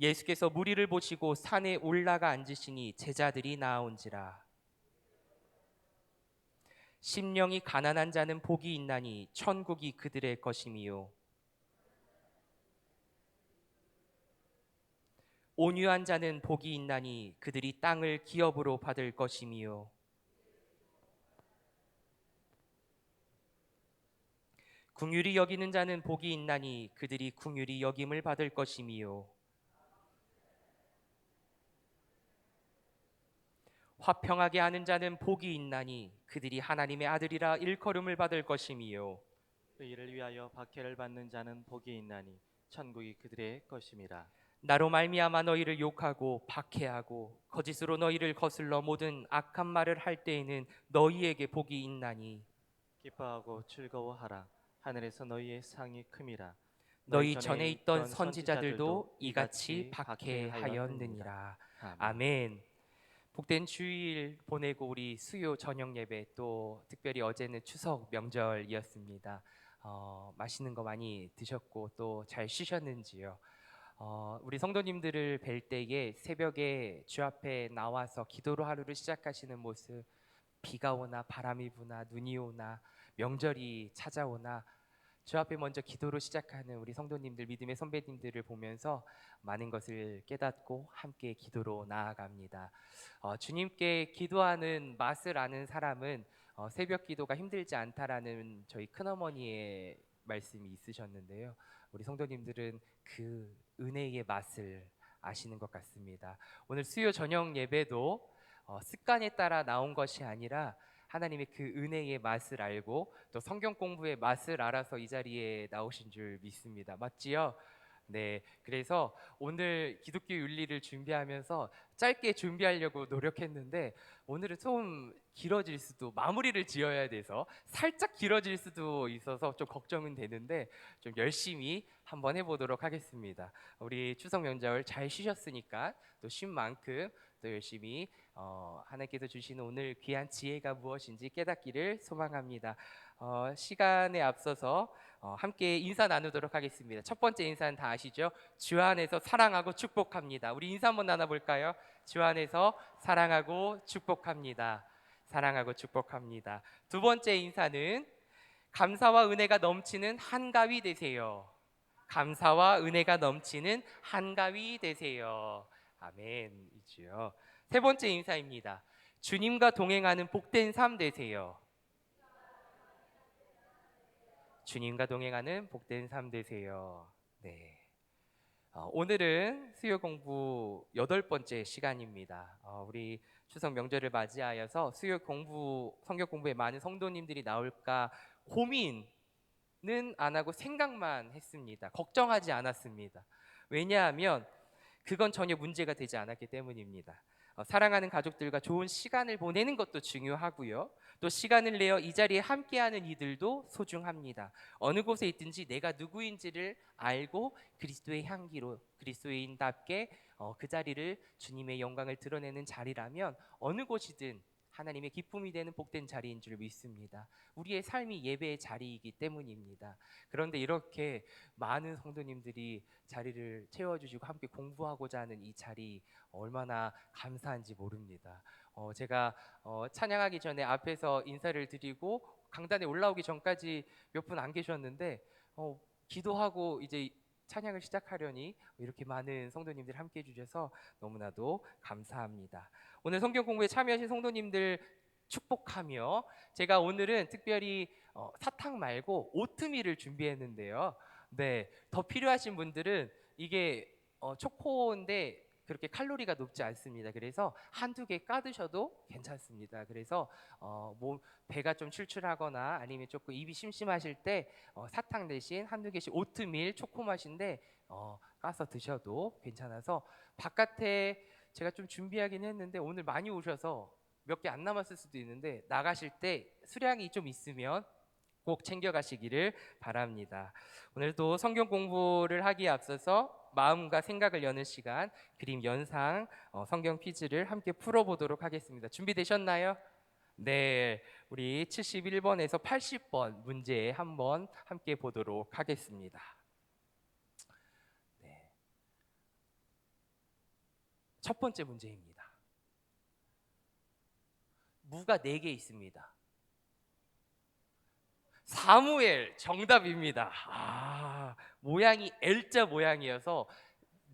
예수께서 무리를 보시고 산에 올라가 앉으시니 제자들이 나아온지라. 심령이 가난한 자는 복이 있나니 천국이 그들의 것임이요. 온유한 자는 복이 있나니 그들이 땅을 기업으로 받을 것임이요. 긍휼히 여기는 자는 복이 있나니 그들이 긍휼히 여김을 받을 것임이요. 화평하게 하는 자는 복이 있나니 그들이 하나님의 아들이라 일컬음을 받을 것임이요. 의를 위하여 박해를 받는 자는 복이 있나니 천국이 그들의 것임이라. 나로 말미암아 너희를 욕하고 박해하고 거짓으로 너희를 거슬러 모든 악한 말을 할 때에는 너희에게 복이 있나니 기뻐하고 즐거워하라. 하늘에서 너희의 상이 큼이라. 너희 전에 있던 선지자들도 이같이 박해하였느니라. 아멘. 복된 주일 보내고 우리 수요 저녁 예배, 또 특별히 어제는 추석 명절이었습니다. 맛있는 거 많이 드셨고 또 잘 쉬셨는지요? 우리 성도님들을 뵐 때에 새벽에 주 앞에 나와서 기도로 하루를 시작하시는 모습, 비가 오나 바람이 부나 눈이 오나 명절이 찾아오나 주 앞에 먼저 기도로 시작하는 우리 성도님들, 믿음의 선배님들을 보면서 많은 것을 깨닫고 함께 기도로 나아갑니다. 주님께 기도하는 맛을 아는 사람은 새벽 기도가 힘들지 않다라는 저희 큰어머니의 말씀이 있으셨는데요. 우리 성도님들은 그 은혜의 맛을 아시는 것 같습니다. 오늘 수요 저녁 예배도 습관에 따라 나온 것이 아니라 하나님의 그 은혜의 맛을 알고 또 성경 공부의 맛을 알아서 이 자리에 나오신 줄 믿습니다. 맞지요? 네, 그래서 오늘 기독교 윤리를 준비하면서 짧게 준비하려고 노력했는데 오늘은 좀 길어질 수도, 마무리를 지어야 돼서 살짝 길어질 수도 있어서 좀 걱정은 되는데 좀 열심히 한번 해보도록 하겠습니다. 우리 추석 명절 잘 쉬셨으니까 또 쉰 만큼 또 열심히 하나님께서 주시는 오늘 귀한 지혜가 무엇인지 깨닫기를 소망합니다. 시간에 앞서서 함께 인사 나누도록 하겠습니다. 첫 번째 인사는 다 아시죠? 주 안에서 사랑하고 축복합니다. 우리 인사 한번 나눠볼까요? 주 안에서 사랑하고 축복합니다. 사랑하고 축복합니다. 두 번째 인사는 감사와 은혜가 넘치는 한가위 되세요. 감사와 은혜가 넘치는 한가위 되세요. 아멘이지요. 세 번째 인사입니다. 주님과 동행하는 복된 삶 되세요. 주님과 동행하는 복된 삶 되세요. 네. 오늘은 수요 공부 8번째 시간입니다. 우리 추석 명절을 맞이하여서 수요 공부, 성경 공부에 많은 성도님들이 나올까 고민은 안 하고 생각만 했습니다. 걱정하지 않았습니다. 왜냐하면 그건 전혀 문제가 되지 않았기 때문입니다. 사랑하는 가족들과 좋은 시간을 보내는 것도 중요하고요. 또 시간을 내어 이 자리에 함께하는 이들도 소중합니다. 어느 곳에 있든지 내가 누구인지를 알고 그리스도의 향기로 그리스도인답게 그 자리를 주님의 영광을 드러내는 자리라면 어느 곳이든 하나님의 기쁨이 되는 복된 자리인 줄 믿습니다. 우리의 삶이 예배의 자리이기 때문입니다. 그런데 이렇게 많은 성도님들이 자리를 채워주시고 함께 공부하고자 하는 이 자리 얼마나 감사한지 모릅니다. 제가 찬양하기 전에 앞에서 인사를 드리고 강단에 올라오기 전까지 몇 분 안 계셨는데 기도하고 이제 찬양을 시작하려니 이렇게 많은 성도님들 함께 해주셔서 너무나도 감사합니다. 오늘 성경 공부에 참여하신 성도님들 축복하며 제가 오늘은 특별히 사탕 말고 오트밀을 준비했는데요. 네, 더 필요하신 분들은 이게 초코인데 그렇게 칼로리가 높지 않습니다. 그래서 한두 개 까드셔도 괜찮습니다. 그래서 배가 좀 출출하거나 아니면 조금 입이 심심하실 때 사탕 대신 한두 개씩 오트밀 초코 맛인데 까서 드셔도 괜찮아서 바깥에 제가 좀 준비하긴 했는데 오늘 많이 오셔서 몇 개 안 남았을 수도 있는데 나가실 때 수량이 좀 있으면 꼭 챙겨가시기를 바랍니다. 오늘도 성경 공부를 하기에 앞서서 마음과 생각을 여는 시간 그림 연상 성경 퀴즈를 함께 풀어보도록 하겠습니다. 준비되셨나요? 네, 우리 71번에서 80번 문제 한번 함께 보도록 하겠습니다. 네. 첫 번째 문제입니다. 무가 4개 있습니다. 사무엘 정답입니다. 모양이 L자 모양이어서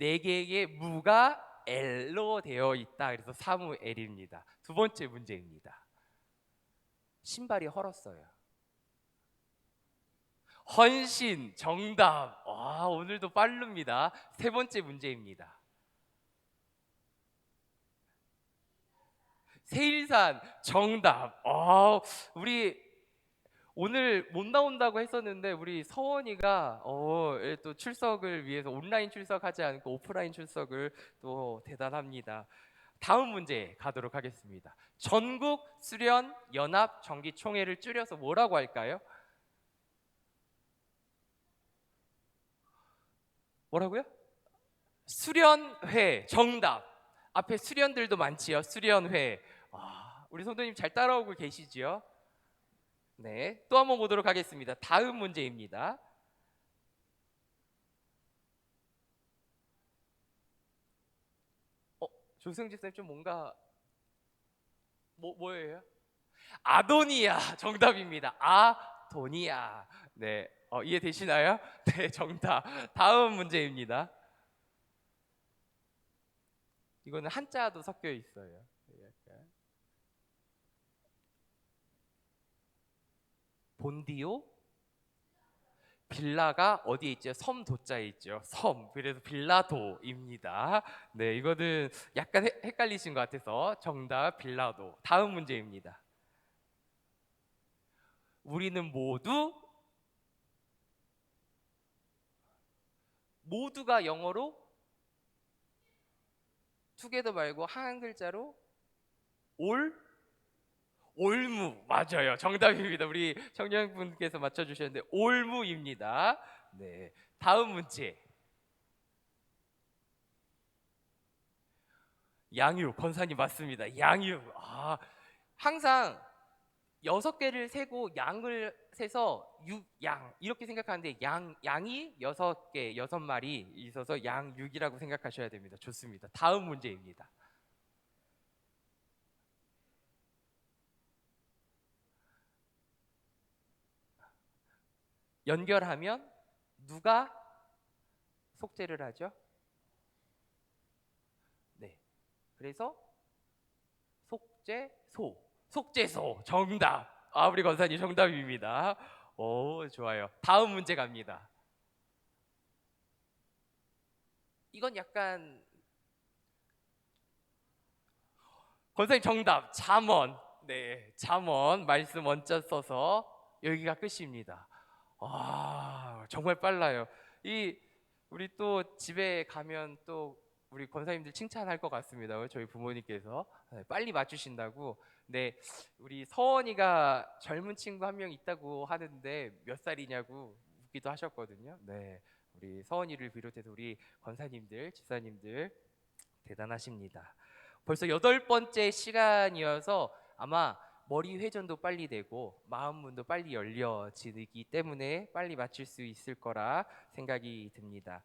4개의 무가 L로 되어 있다. 그래서 사무엘입니다. 두 번째 문제입니다. 신발이 헐었어요. 헌신 정답. 오늘도 빠릅니다. 세 번째 문제입니다. 세일산 정답. 우리 오늘 못 나온다고 했었는데 우리 서원이가 또 출석을 위해서 온라인 출석하지 않고 오프라인 출석을 또 대단합니다. 다음 문제 가도록 하겠습니다. 전국 수련 연합 정기 총회를 줄여서 뭐라고 할까요? 뭐라고요? 수련회 정답. 앞에 수련들도 많지요. 수련회. 우리 성도님 잘 따라오고 계시지요? 네, 또 한번 보도록 하겠습니다. 다음 문제입니다. 조승지 쌤 좀 뭔가 뭐예요? 아도니아 정답입니다. 아도니아. 네, 이해되시나요? 네, 정답. 다음 문제입니다. 이거는 한자도 섞여 있어요. 약간. 본디오 빌라가 어디에 있죠? 섬 도자에 있죠. 섬. 그래서 빌라도입니다. 네, 이거는 약간 헷갈리신 것 같아서 정답 빌라도. 다음 문제입니다. 우리는 모두가 영어로 투게더 말고 한 글자로 올무. 맞아요. 정답입니다. 우리 청년분께서 맞춰주셨는데 올무입니다. 네, 다음 문제. 양육. 권사님 맞습니다. 양육. 항상 6개를 세고 양을 세서 육양 이렇게 생각하는데 양이 6개, 6마리 있어서 양육이라고 생각하셔야 됩니다. 좋습니다. 다음 문제입니다. 연결하면 누가 속죄를 하죠? 네. 그래서 속죄소 정답. 우리 권사님 정답입니다. 오, 좋아요. 다음 문제 갑니다. 이건 약간 권사님 정답. 잠언. 네, 잠언 말씀 원자 써서 여기가 끝입니다. 정말 빨라요. 우리 또 집에 가면 또 우리 권사님들 칭찬할 것 같습니다. 저희 부모님께서 빨리 맞추신다고. 네, 우리 서원이가 젊은 친구 한 명 있다고 하는데 몇 살이냐고 묻기도 하셨거든요. 네, 우리 서원이를 비롯해서 우리 권사님들, 집사님들 대단하십니다. 벌써 8번째 시간이어서 아마 머리 회전도 빨리 되고 마음 문도 빨리 열려지기 때문에 빨리 맞출 수 있을 거라 생각이 듭니다.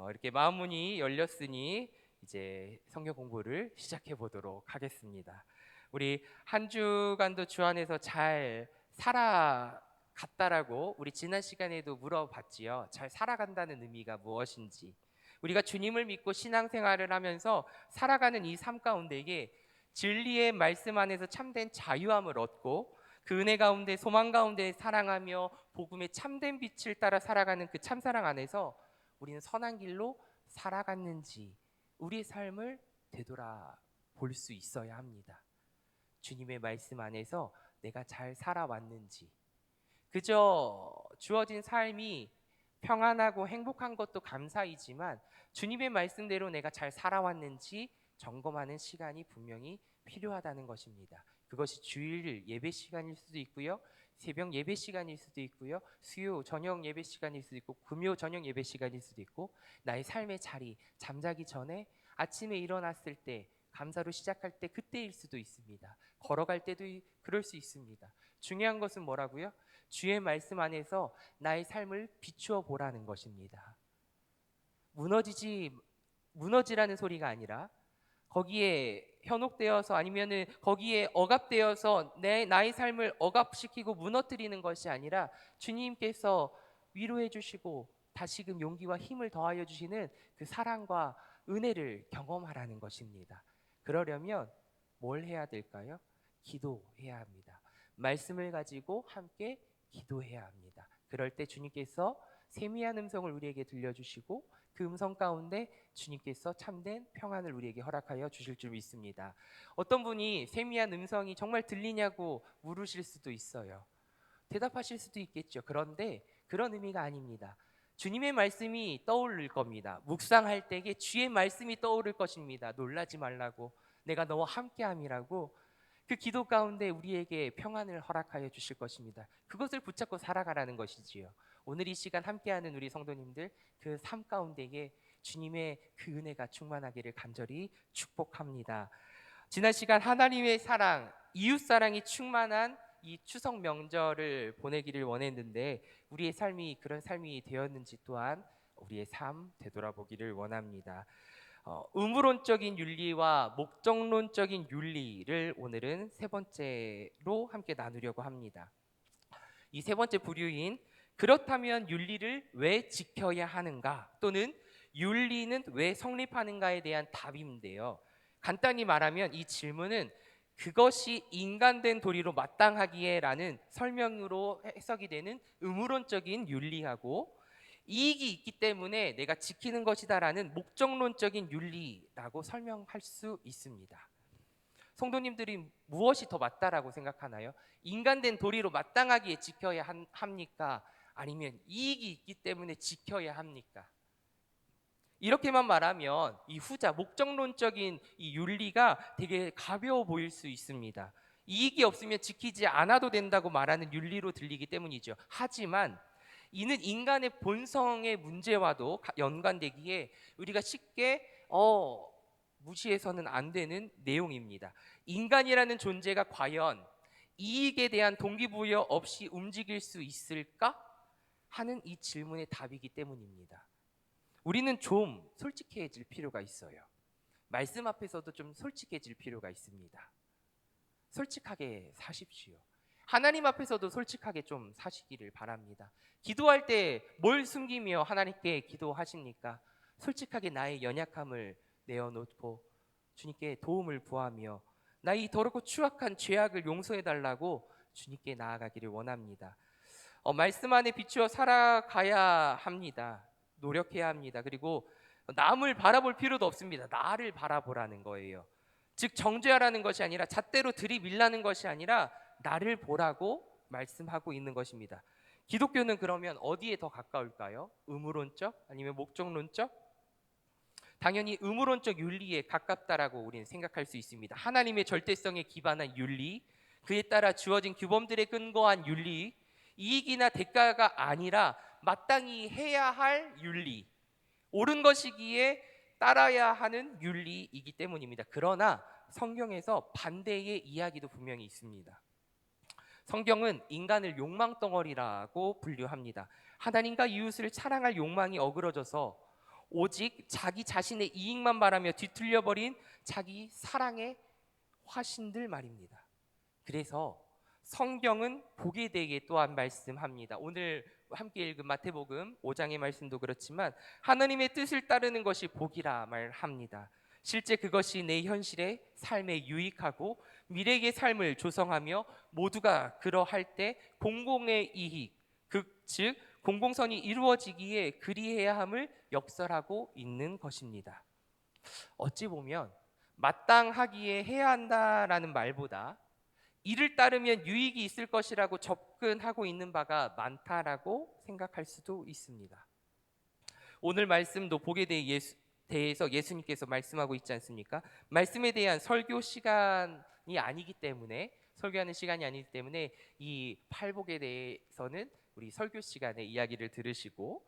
이렇게 마음 문이 열렸으니 이제 성경 공부를 시작해 보도록 하겠습니다. 우리 한 주간도 주 안에서 잘 살아갔다라고 우리 지난 시간에도 물어봤지요. 잘 살아간다는 의미가 무엇인지. 우리가 주님을 믿고 신앙생활을 하면서 살아가는 이 삶 가운데에 진리의 말씀 안에서 참된 자유함을 얻고 그 은혜 가운데 소망 가운데 사랑하며 복음의 참된 빛을 따라 살아가는 그 참사랑 안에서 우리는 선한 길로 살아갔는지 우리의 삶을 되돌아볼 수 있어야 합니다. 주님의 말씀 안에서 내가 잘 살아왔는지, 그저 주어진 삶이 평안하고 행복한 것도 감사이지만 주님의 말씀대로 내가 잘 살아왔는지 점검하는 시간이 분명히 필요하다는 것입니다. 그것이 주일 예배 시간일 수도 있고요, 새벽 예배 시간일 수도 있고요, 수요 저녁 예배 시간일 수도 있고, 금요 저녁 예배 시간일 수도 있고, 나의 삶의 자리, 잠자기 전에 아침에 일어났을 때 감사로 시작할 때 그때일 수도 있습니다. 걸어갈 때도 그럴 수 있습니다. 중요한 것은 뭐라고요? 주의 말씀 안에서 나의 삶을 비추어 보라는 것입니다. 무너지라는 소리가 아니라 거기에 현혹되어서 아니면은 거기에 억압되어서 나의 삶을 억압시키고 무너뜨리는 것이 아니라 주님께서 위로해 주시고 다시금 용기와 힘을 더하여 주시는 그 사랑과 은혜를 경험하라는 것입니다. 그러려면 뭘 해야 될까요? 기도해야 합니다. 말씀을 가지고 함께 기도해야 합니다. 그럴 때 주님께서 세미한 음성을 우리에게 들려주시고 그 음성 가운데 주님께서 참된 평안을 우리에게 허락하여 주실 줄 믿습니다. 어떤 분이 세미한 음성이 정말 들리냐고 물으실 수도 있어요. 대답하실 수도 있겠죠. 그런데 그런 의미가 아닙니다. 주님의 말씀이 떠오를 겁니다. 묵상할 때에 주의 말씀이 떠오를 것입니다. 놀라지 말라고, 내가 너와 함께함이라고, 그 기도 가운데 우리에게 평안을 허락하여 주실 것입니다. 그것을 붙잡고 살아가라는 것이지요. 오늘 이 시간 함께하는 우리 성도님들, 그 삶 가운데에 주님의 그 은혜가 충만하기를 간절히 축복합니다. 지난 시간 하나님의 사랑, 이웃 사랑이 충만한 이 추석 명절을 보내기를 원했는데 우리의 삶이 그런 삶이 되었는지 또한 우리의 삶 되돌아보기를 원합니다. 의무론적인 윤리와 목적론적인 윤리를 오늘은 세 번째로 함께 나누려고 합니다. 이 세 번째 부류인 그렇다면 윤리를 왜 지켜야 하는가 또는 윤리는 왜 성립하는가에 대한 답인데요. 간단히 말하면 이 질문은 그것이 인간된 도리로 마땅하기에 라는 설명으로 해석이 되는 의무론적인 윤리하고 이익이 있기 때문에 내가 지키는 것이다라는 목적론적인 윤리라고 설명할 수 있습니다. 성도님들이 무엇이 더 맞다라고 생각하나요? 인간된 도리로 마땅하기에 지켜야 합니까? 아니면 이익이 있기 때문에 지켜야 합니까? 이렇게만 말하면 이 후자 목적론적인 이 윤리가 되게 가벼워 보일 수 있습니다. 이익이 없으면 지키지 않아도 된다고 말하는 윤리로 들리기 때문이죠. 하지만 이는 인간의 본성의 문제와도 연관되기에 우리가 쉽게 무시해서는 안 되는 내용입니다. 인간이라는 존재가 과연 이익에 대한 동기부여 없이 움직일 수 있을까? 하는 이 질문의 답이기 때문입니다. 우리는 좀 솔직해질 필요가 있어요. 말씀 앞에서도 좀 솔직해질 필요가 있습니다. 솔직하게 사십시오. 하나님 앞에서도 솔직하게 좀 사시기를 바랍니다. 기도할 때 뭘 숨기며 하나님께 기도하십니까? 솔직하게 나의 연약함을 내어놓고 주님께 도움을 구하며 나의 더럽고 추악한 죄악을 용서해 달라고 주님께 나아가기를 원합니다. 말씀 안에 비추어 살아가야 합니다. 노력해야 합니다. 그리고 남을 바라볼 필요도 없습니다. 나를 바라보라는 거예요. 즉 정죄하라는 것이 아니라 잣대로 들이밀라는 것이 아니라 나를 보라고 말씀하고 있는 것입니다. 기독교는 그러면 어디에 더 가까울까요? 의무론적 아니면 목적론적? 당연히 의무론적 윤리에 가깝다라고 우리는 생각할 수 있습니다. 하나님의 절대성에 기반한 윤리, 그에 따라 주어진 규범들에 근거한 윤리, 이익이나 대가가 아니라 마땅히 해야 할 윤리, 옳은 것이기에 따라야 하는 윤리이기 때문입니다. 그러나 성경에서 반대의 이야기도 분명히 있습니다. 성경은 인간을 욕망 덩어리라고 분류합니다. 하나님과 이웃을 사랑할 욕망이 어그러져서 오직 자기 자신의 이익만 바라며 뒤틀려버린 자기 사랑의 화신들 말입니다. 그래서 성경은 복에 대해 또한 말씀합니다. 오늘 함께 읽은 마태복음 5장의 말씀도 그렇지만 하나님의 뜻을 따르는 것이 복이라 말합니다. 실제 그것이 내 현실의 삶에 유익하고 미래의 삶을 조성하며 모두가 그러할 때 공공의 이익, 즉 공공선이 이루어지기에 그리해야 함을 역설하고 있는 것입니다. 어찌 보면 마땅하기에 해야 한다라는 말보다 이를 따르면 유익이 있을 것이라고 접근하고 있는 바가 많다라고 생각할 수도 있습니다. 오늘 말씀도 복에 대해서 예수님께서 말씀하고 있지 않습니까? 말씀에 대한 설교 시간이 아니기 때문에 설교하는 시간이 아니기 때문에 이 팔복에 대해서는 우리 설교 시간에 이야기를 들으시고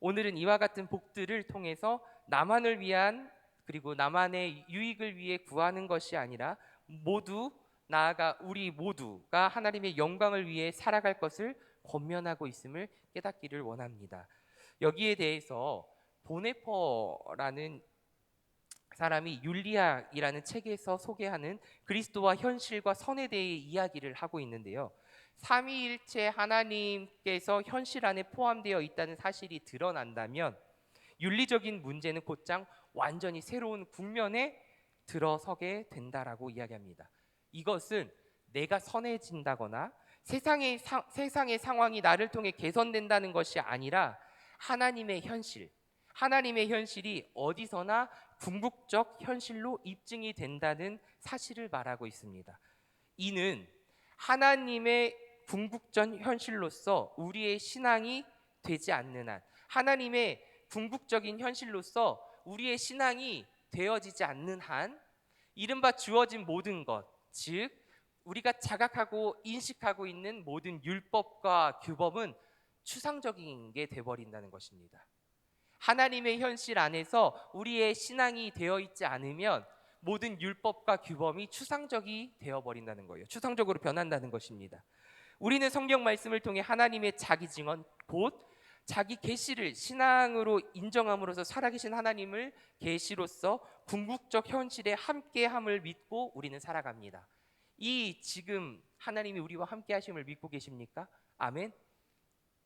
오늘은 이와 같은 복들을 통해서 나만을 위한 그리고 나만의 유익을 위해 구하는 것이 아니라 모두 나아가 우리 모두가 하나님의 영광을 위해 살아갈 것을 권면하고 있음을 깨닫기를 원합니다. 여기에 대해서 보네퍼라는 사람이 윤리학이라는 책에서 소개하는 그리스도와 현실과 선에 대해 이야기를 하고 있는데요. 삼위일체 하나님께서 현실 안에 포함되어 있다는 사실이 드러난다면 윤리적인 문제는 곧장 완전히 새로운 국면에 들어서게 된다라고 이야기합니다. 이것은 내가 선해진다거나 세상의 상황이 나를 통해 개선된다는 것이 아니라 하나님의 현실이 어디서나 궁극적 현실로 입증이 된다는 사실을 말하고 있습니다. 이는 하나님의 궁극적 현실로서 우리의 신앙이 되지 않는 한, 하나님의 궁극적인 현실로서 우리의 신앙이 되어지지 않는 한, 이른바 주어진 모든 것, 즉 우리가 자각하고 인식하고 있는 모든 율법과 규범은 추상적인 게 돼버린다는 것입니다. 하나님의 현실 안에서 우리의 신앙이 되어 있지 않으면 모든 율법과 규범이 추상적이 되어버린다는 거예요. 추상적으로 변한다는 것입니다. 우리는 성경 말씀을 통해 하나님의 자기 증언, 곧 자기 계시를 신앙으로 인정함으로써 살아계신 하나님을 계시로서 궁극적 현실에 함께함을 믿고 우리는 살아갑니다. 이 지금 하나님이 우리와 함께 하심을 믿고 계십니까? 아멘.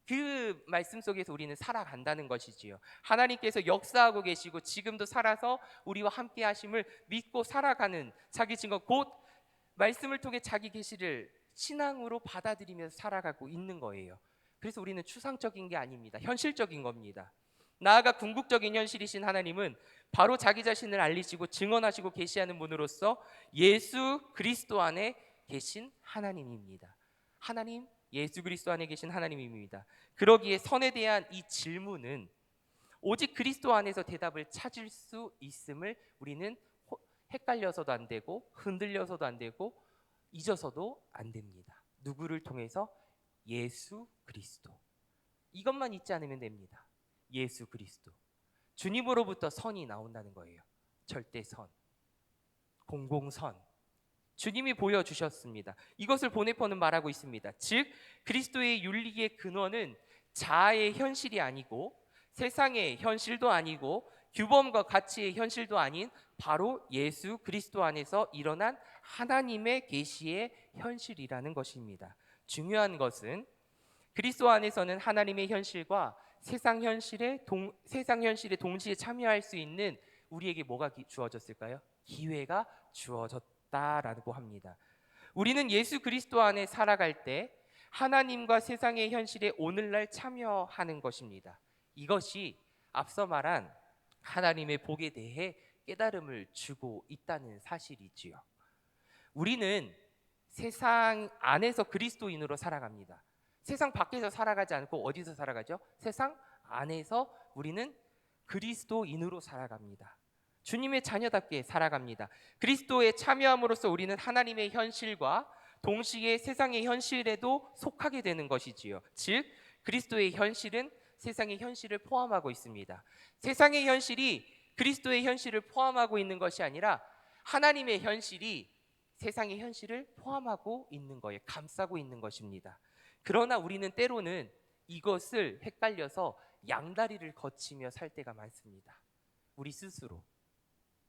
그 말씀 속에서 우리는 살아간다는 것이지요. 하나님께서 역사하고 계시고 지금도 살아서 우리와 함께 하심을 믿고 살아가는 자기 증거, 곧 말씀을 통해 자기 계시를 신앙으로 받아들이면서 살아가고 있는 거예요. 그래서 우리는 추상적인 게 아닙니다. 현실적인 겁니다. 나아가 궁극적인 현실이신 하나님은 바로 자기 자신을 알리시고 증언하시고 계시하는 분으로서 예수 그리스도 안에 계신 하나님입니다. 하나님 예수 그리스도 안에 계신 하나님입니다. 그러기에 선에 대한 이 질문은 오직 그리스도 안에서 대답을 찾을 수 있음을 우리는 헷갈려서도 안 되고 흔들려서도 안 되고 잊어서도 안 됩니다. 누구를 통해서? 예수 그리스도. 이것만 잊지 않으면 됩니다. 예수 그리스도. 주님으로부터 선이 나온다는 거예요. 절대선, 공공선. 주님이 보여주셨습니다. 이것을 보네포는 말하고 있습니다. 즉 그리스도의 윤리의 근원은 자아의 현실이 아니고 세상의 현실도 아니고 규범과 가치의 현실도 아닌 바로 예수 그리스도 안에서 일어난 하나님의 계시의 현실이라는 것입니다. 중요한 것은 그리스도 안에서는 하나님의 현실과 세상 현실에 동시에 참여할 수 있는 우리에게 뭐가 주어졌을까요? 기회가 주어졌다라고 합니다. 우리는 예수 그리스도 안에 살아갈 때 하나님과 세상의 현실에 오늘날 참여하는 것입니다. 이것이 앞서 말한 하나님의 복에 대해 깨달음을 주고 있다는 사실이지요. 우리는 세상 안에서 그리스도인으로 살아갑니다. 세상 밖에서 살아가지 않고 어디서 살아가죠? 세상 안에서 우리는 그리스도인으로 살아갑니다. 주님의 자녀답게 살아갑니다. 그리스도에 참여함으로써 우리는 하나님의 현실과 동시에 세상의 현실에도 속하게 되는 것이지요. 즉 그리스도의 현실은 세상의 현실을 포함하고 있습니다. 세상의 현실이 그리스도의 현실을 포함하고 있는 것이 아니라 하나님의 현실이 세상의 현실을 포함하고 있는 거예요. 감싸고 있는 것입니다. 그러나 우리는 때로는 이것을 헷갈려서 양다리를 거치며 살 때가 많습니다. 우리 스스로.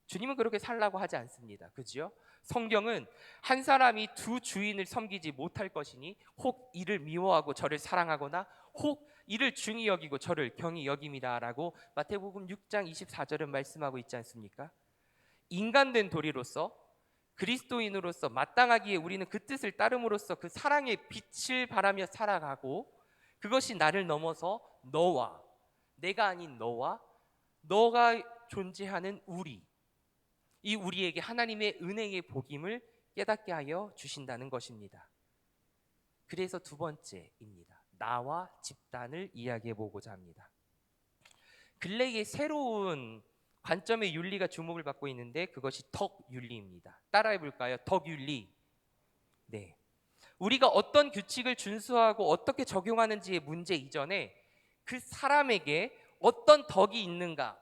주님은 그렇게 살라고 하지 않습니다. 그죠? 성경은 한 사람이 두 주인을 섬기지 못할 것이니 혹 이를 미워하고 저를 사랑하거나 혹 이를 중히 여기고 저를 경히 여김이다라고 마태복음 6장 24절은 말씀하고 있지 않습니까? 인간된 도리로서 그리스도인으로서 마땅하기에 우리는 그 뜻을 따름으로써 그 사랑의 빛을 바라며 살아가고 그것이 나를 넘어서 너와 내가 아닌 너와 너가 존재하는 이 우리에게 하나님의 은혜의 복임을 깨닫게 하여 주신다는 것입니다. 그래서 두 번째입니다. 나와 집단을 이야기해 보고자 합니다. 근래에 새로운 관점의 윤리가 주목을 받고 있는데 그것이 덕윤리입니다. 따라해 볼까요? 덕윤리. 네. 우리가 어떤 규칙을 준수하고 어떻게 적용하는지의 문제 이전에 그 사람에게 어떤 덕이 있는가,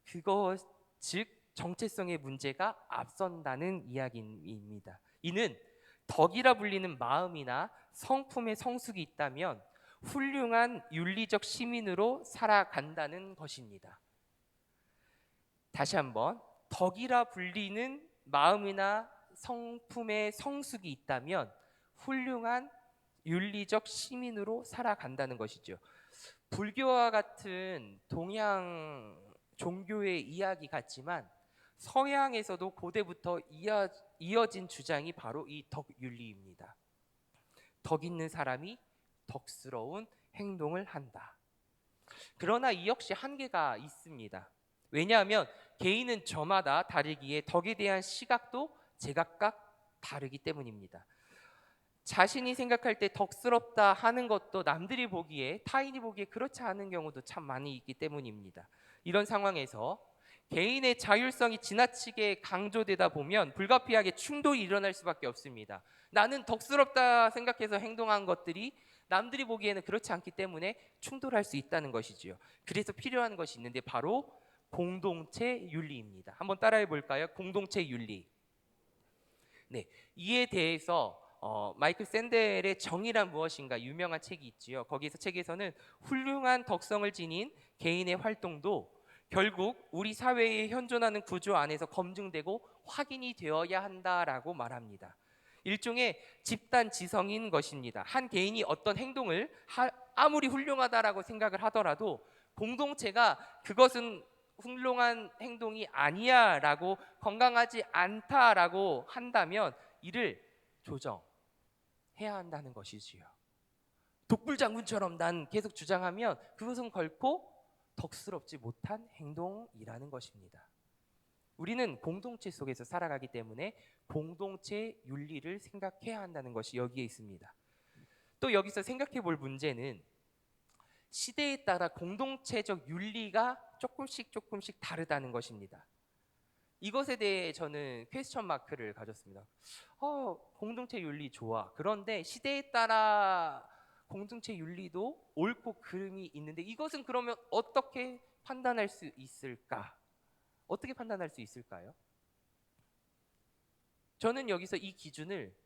그것 즉 정체성의 문제가 앞선다는 이야기입니다. 이는 덕이라 불리는 마음이나 성품의 성숙이 있다면 훌륭한 윤리적 시민으로 살아간다는 것입니다. 다시 한번 덕이라 불리는 마음이나 성품의 성숙이 있다면 훌륭한 윤리적 시민으로 살아간다는 것이죠. 불교와 같은 동양 종교의 이야기 같지만 서양에서도 고대부터 이어진 주장이 바로 이 덕윤리입니다. 덕 있는 사람이 덕스러운 행동을 한다. 그러나 이 역시 한계가 있습니다. 왜냐하면 개인은 저마다 다르기에 덕에 대한 시각도 제각각 다르기 때문입니다. 자신이 생각할 때 덕스럽다 하는 것도 남들이 보기에, 타인이 보기에 그렇지 않은 경우도 참 많이 있기 때문입니다. 이런 상황에서 개인의 자율성이 지나치게 강조되다 보면 불가피하게 충돌이 일어날 수밖에 없습니다. 나는 덕스럽다 생각해서 행동한 것들이 남들이 보기에는 그렇지 않기 때문에 충돌할 수 있다는 것이지요. 그래서 필요한 것이 있는데 바로 공동체 윤리입니다. 한번 따라해 볼까요? 공동체 윤리. 네, 이에 대해서 마이클 샌델의 정의란 무엇인가 유명한 책이 있지요. 거기서 책에서는 훌륭한 덕성을 지닌 개인의 활동도 결국 우리 사회에 현존하는 구조 안에서 검증되고 확인이 되어야 한다라고 말합니다. 일종의 집단 지성인 것입니다. 한 개인이 어떤 행동을 아무리 훌륭하다라고 생각을 하더라도 공동체가 그것은 훌륭한 행동이 아니야라고, 건강하지 않다라고 한다면 이를 조정해야 한다는 것이지요. 독불장군처럼 난 계속 주장하면 그것은 결코 덕스럽지 못한 행동이라는 것입니다. 우리는 공동체 속에서 살아가기 때문에 공동체 윤리를 생각해야 한다는 것이 여기에 있습니다. 또 여기서 생각해 볼 문제는 시대에 따라 공동체적 윤리가 조금씩 다르다는 것입니다. 이것에 대해 저는 퀘스천 마크를 가졌습니다. 공동체 윤리 좋아. 그런데 시대에 따라 공동체 윤리도 옳고 그름이 있는데 이것은 그러면 어떻게 판단할 수 있을까? 어떻게 판단할 수 있을까요? 저는 여기서 이 기준을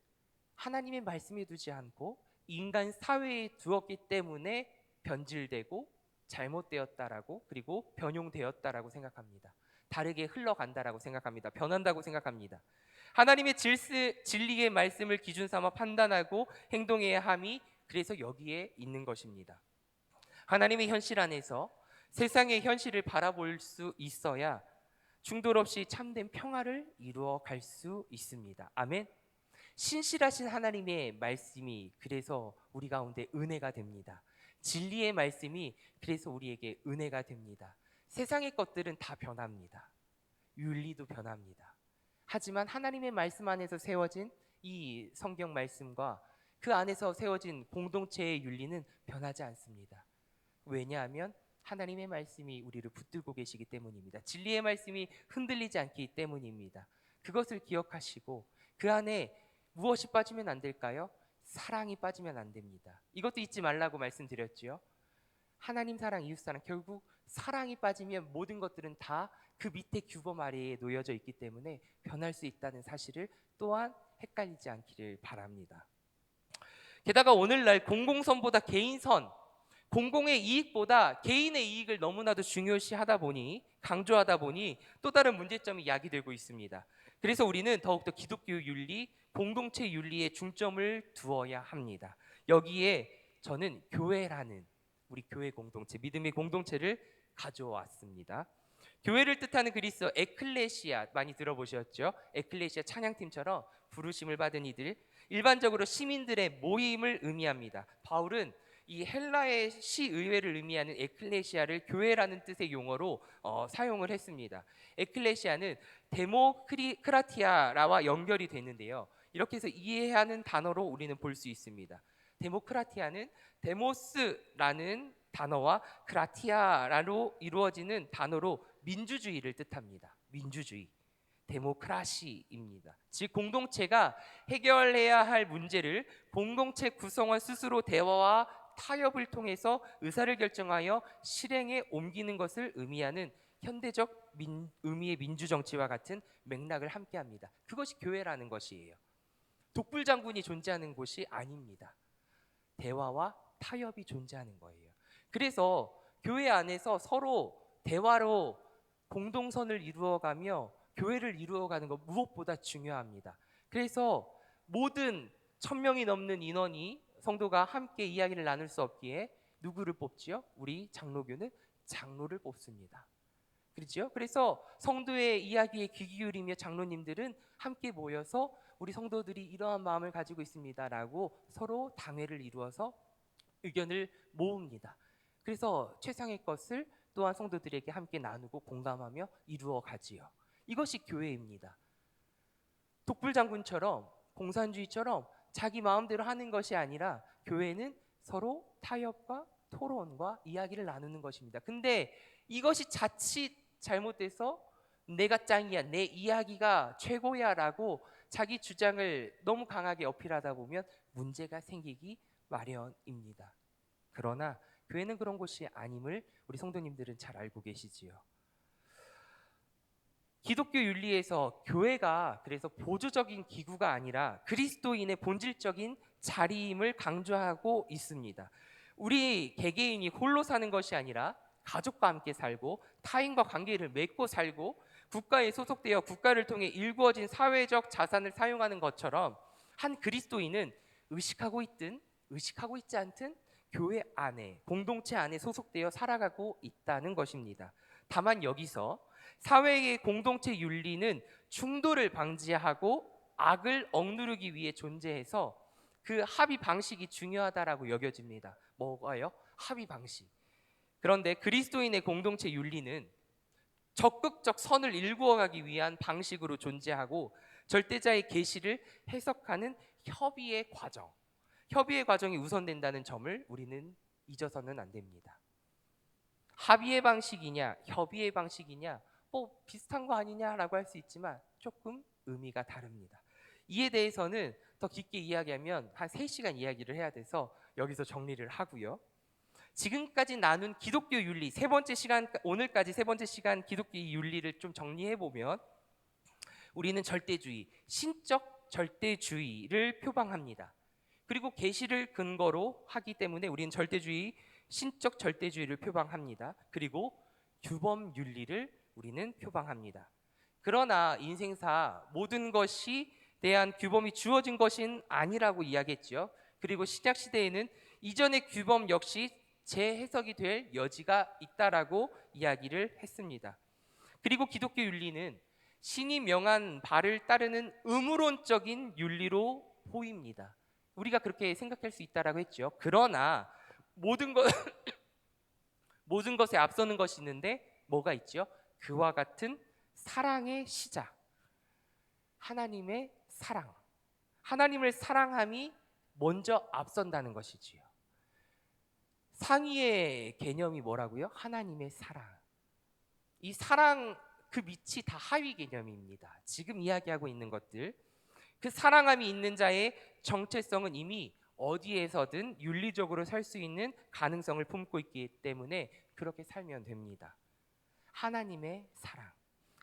하나님의 말씀에 두지 않고 인간 사회에 두었기 때문에 변질되고 잘못되었다라고, 그리고 변용되었다라고 생각합니다. 다르게 흘러간다라고 생각합니다. 변한다고 생각합니다. 하나님의 진리의 말씀을 기준 삼아 판단하고 행동해야 함이 그래서 여기에 있는 것입니다. 하나님의 현실 안에서 세상의 현실을 바라볼 수 있어야 충돌 없이 참된 평화를 이루어 갈 수 있습니다. 아멘. 신실하신 하나님의 말씀이 그래서 우리 가운데 은혜가 됩니다. 진리의 말씀이 그래서 우리에게 은혜가 됩니다. 세상의 것들은 다 변합니다. 윤리도 변합니다. 하지만 하나님의 말씀 안에서 세워진 이 성경 말씀과 그 안에서 세워진 공동체의 윤리는 변하지 않습니다. 왜냐하면 하나님의 말씀이 우리를 붙들고 계시기 때문입니다. 진리의 말씀이 흔들리지 않기 때문입니다. 그것을 기억하시고 그 안에 무엇이 빠지면 안 될까요? 사랑이 빠지면 안 됩니다. 이것도 잊지 말라고 말씀드렸죠. 하나님 사랑, 이웃 사랑, 결국 사랑이 빠지면 모든 것들은 다 그 밑에 규범 아래에 놓여져 있기 때문에 변할 수 있다는 사실을 또한 헷갈리지 않기를 바랍니다. 게다가 오늘날 공공선보다 개인선, 공공의 이익보다 개인의 이익을 너무나도 중요시하다 보니, 강조하다 보니 또 다른 문제점이 야기되고 있습니다. 그래서 우리는 더욱더 기독교 윤리, 공동체 윤리에 중점을 두어야 합니다. 여기에 저는 교회라는 우리 교회 공동체, 믿음의 공동체를 가져왔습니다. 교회를 뜻하는 그리스어 에클레시아 많이 들어보셨죠? 에클레시아 찬양팀처럼 부르심을 받은 이들, 일반적으로 시민들의 모임을 의미합니다. 바울은 이 헬라의 시의회를 의미하는 에클레시아를 교회라는 뜻의 용어로 사용을 했습니다. 에클레시아는 데모크라티아라와 연결이 되는데요. 이렇게 해서 이해하는 단어로 우리는 볼 수 있습니다. 데모크라티아는 데모스라는 단어와 크라티아로 이루어지는 단어로 민주주의를 뜻합니다. 민주주의, 데모크라시입니다. 즉 공동체가 해결해야 할 문제를 공동체 구성원 스스로 대화와 타협을 통해서 의사를 결정하여 실행에 옮기는 것을 의미하는 현대적 의미의 민주정치와 같은 맥락을 함께합니다. 그것이 교회라는 것이에요. 독불장군이 존재하는 곳이 아닙니다. 대화와 타협이 존재하는 거예요. 그래서 교회 안에서 서로 대화로 공동선을 이루어가며 교회를 이루어가는 것 무엇보다 중요합니다. 그래서 모든 1000명이 넘는 인원이 성도가 함께 이야기를 나눌 수 없기에 누구를 뽑지요? 우리 장로교는 장로를 뽑습니다. 그렇죠? 그래서 성도의 이야기에 귀 기울이며 장로님들은 함께 모여서 우리 성도들이 이러한 마음을 가지고 있습니다라고 서로 당회를 이루어서 의견을 모읍니다. 그래서 최상의 것을 또한 성도들에게 함께 나누고 공감하며 이루어 가지요. 이것이 교회입니다. 독불장군처럼 공산주의처럼 자기 마음대로 하는 것이 아니라 교회는 서로 타협과 토론과 이야기를 나누는 것입니다. 근데 이것이 자칫 잘못돼서 내가 짱이야, 내 이야기가 최고야 라고 자기 주장을 너무 강하게 어필하다 보면 문제가 생기기 마련입니다. 그러나 교회는 그런 곳이 아님을 우리 성도님들은 잘 알고 계시지요. 기독교 윤리에서 교회가 그래서 보조적인 기구가 아니라 그리스도인의 본질적인 자리임을 강조하고 있습니다. 우리 개개인이 홀로 사는 것이 아니라 가족과 함께 살고 타인과 관계를 맺고 살고 국가에 소속되어 국가를 통해 일구어진 사회적 자산을 사용하는 것처럼 한 그리스도인은 의식하고 있든 의식하고 있지 않든 교회 안에 공동체 안에 소속되어 살아가고 있다는 것입니다. 다만 여기서 사회의 공동체 윤리는 충돌을 방지하고 악을 억누르기 위해 존재해서 그 합의 방식이 중요하다라고 여겨집니다. 뭐가요? 합의 방식. 그런데 그리스도인의 공동체 윤리는 적극적 선을 일구어가기 위한 방식으로 존재하고 절대자의 계시를 해석하는 협의의 과정, 협의의 과정이 우선된다는 점을 우리는 잊어서는 안 됩니다. 합의의 방식이냐 협의의 방식이냐 비슷한 거 아니냐라고 할 수 있지만 조금 의미가 다릅니다. 이에 대해서는 더 깊게 이야기하면 한 3시간 이야기를 해야 돼서 여기서 정리를 하고요. 지금까지 나눈 기독교 윤리 오늘까지 세 번째 시간 기독교 윤리를 좀 정리해 보면 우리는 절대주의, 신적 절대주의를 표방합니다. 그리고 계시를 근거로 하기 때문에 우리는 절대주의, 신적 절대주의를 표방합니다. 그리고 규범 윤리를 우리는 표방합니다. 그러나 인생사 모든 것이 대한 규범이 주어진 것은 아니라고 이야기했죠. 그리고 신약 시대에는 이전의 규범 역시 재해석이 될 여지가 있다라고 이야기를 했습니다. 그리고 기독교 윤리는 신이 명한 바를 따르는 의무론적인 윤리로 보입니다. 우리가 그렇게 생각할 수 있다라고 했죠. 그러나 모든 것에 앞서는 것이 있는데 뭐가 있죠? 그와 같은 사랑의 시작, 하나님의 사랑, 하나님을 사랑함이 먼저 앞선다는 것이지요. 상위의 개념이 뭐라고요? 하나님의 사랑. 이 사랑 그 밑이 다 하위 개념입니다. 지금 이야기하고 있는 것들, 그 사랑함이 있는 자의 정체성은 이미 어디에서든 윤리적으로 살 수 있는 가능성을 품고 있기 때문에 그렇게 살면 됩니다. 하나님의 사랑.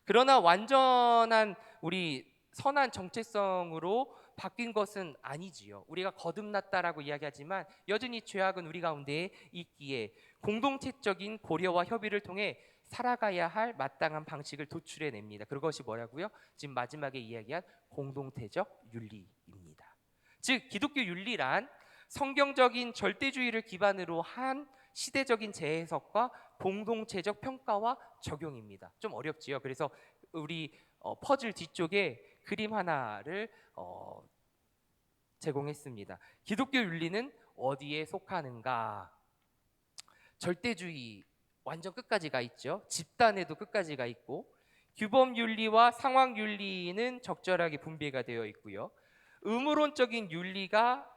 그러나 완전한 우리 선한 정체성으로 바뀐 것은 아니지요. 우리가 거듭났다라고 이야기하지만 여전히 죄악은 우리 가운데 있기에 공동체적인 고려와 협의를 통해 살아가야 할 마땅한 방식을 도출해냅니다. 그것이 뭐라고요? 지금 마지막에 이야기한 공동체적 윤리입니다. 즉 기독교 윤리란 성경적인 절대주의를 기반으로 한 시대적인 재해석과 공동체적 평가와 적용입니다. 좀 어렵지요. 그래서 우리 퍼즐 뒤쪽에 그림 하나를 제공했습니다. 기독교 윤리는 어디에 속하는가? 절대주의 완전 끝까지가 있죠. 집단에도 끝까지가 있고 규범 윤리와 상황 윤리는 적절하게 분배가 되어 있고요. 의무론적인 윤리가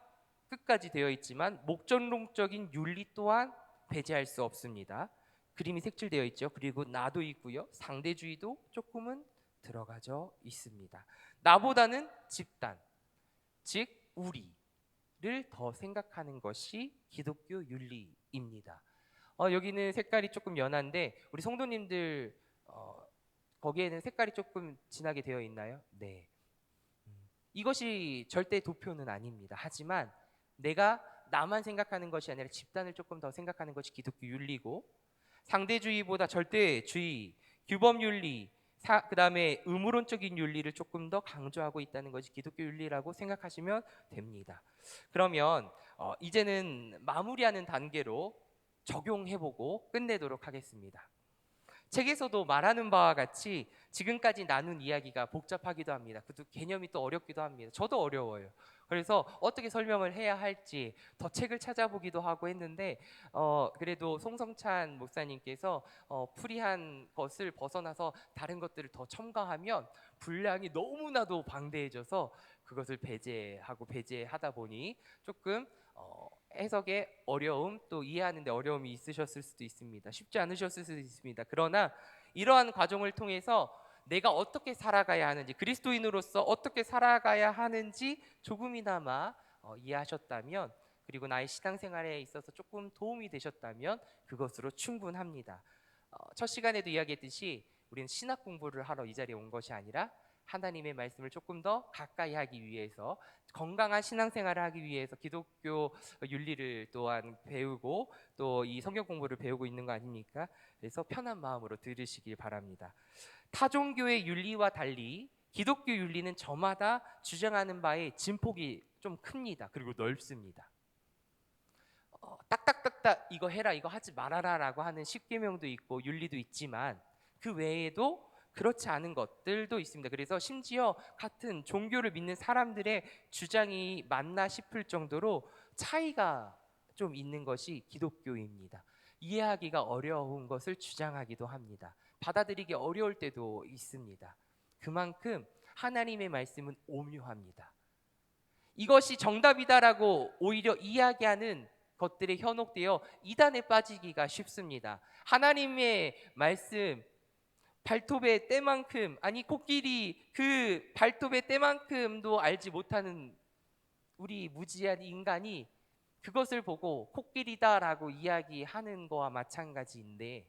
끝까지 되어 있지만 목적론적인 윤리 또한 배제할 수 없습니다. 그림이 색칠되어 있죠. 그리고 나도 있고요. 상대주의도 조금은 들어가져 있습니다. 나보다는 집단, 즉 우리를 더 생각하는 것이 기독교 윤리입니다. 여기는 색깔이 조금 연한데 우리 성도님들 거기에는 색깔이 조금 진하게 되어 있나요? 네. 이것이 절대 도표는 아닙니다. 하지만 내가 나만 생각하는 것이 아니라 집단을 조금 더 생각하는 것이 기독교 윤리고 상대주의보다 절대주의, 규범윤리, 그다음에 의무론적인 윤리를 조금 더 강조하고 있다는 것이 기독교 윤리라고 생각하시면 됩니다. 그러면 이제는 마무리하는 단계로 적용해보고 끝내도록 하겠습니다. 책에서도 말하는 바와 같이 지금까지 나눈 이야기가 복잡하기도 합니다. 그 개념이 또 어렵기도 합니다. 저도 어려워요. 그래서 어떻게 설명을 해야 할지 더 책을 찾아보기도 하고 했는데 그래도 송성찬 목사님께서 풀이한 것을 벗어나서 다른 것들을 더 첨가하면 분량이 너무나도 방대해져서 그것을 배제하다 보니 조금 해석에 어려움, 또 이해하는 데 어려움이 있으셨을 수도 있습니다. 쉽지 않으셨을 수도 있습니다. 그러나 이러한 과정을 통해서 내가 어떻게 살아가야 하는지, 그리스도인으로서 어떻게 살아가야 하는지 조금이나마 이해하셨다면, 그리고 나의 신앙생활에 있어서 조금 도움이 되셨다면 그것으로 충분합니다. 첫 시간에도 이야기했듯이 우리는 신학 공부를 하러 이 자리에 온 것이 아니라 하나님의 말씀을 조금 더 가까이 하기 위해서, 건강한 신앙생활을 하기 위해서 기독교 윤리를 또한 배우고 또 이 성경 공부를 배우고 있는 거 아닙니까? 그래서 편한 마음으로 들으시길 바랍니다. 타종교의 윤리와 달리 기독교 윤리는 저마다 주장하는 바의 진폭이 좀 큽니다. 그리고 넓습니다. 딱딱딱딱 이거 해라 이거 하지 말아라 라고 하는 십계명도 있고 윤리도 있지만 그 외에도 그렇지 않은 것들도 있습니다. 그래서 심지어 같은 종교를 믿는 사람들의 주장이 맞나 싶을 정도로 차이가 좀 있는 것이 기독교입니다. 이해하기가 어려운 것을 주장하기도 합니다. 받아들이기 어려울 때도 있습니다. 그만큼 하나님의 말씀은 오묘합니다. 이것이 정답이다라고 오히려 이야기하는 것들에 현혹되어 이단에 빠지기가 쉽습니다. 하나님의 말씀 발톱의 때만큼, 아니 코끼리 그 발톱의 때만큼도 알지 못하는 우리 무지한 인간이 그것을 보고 코끼리다라고 이야기하는 거와 마찬가지인데,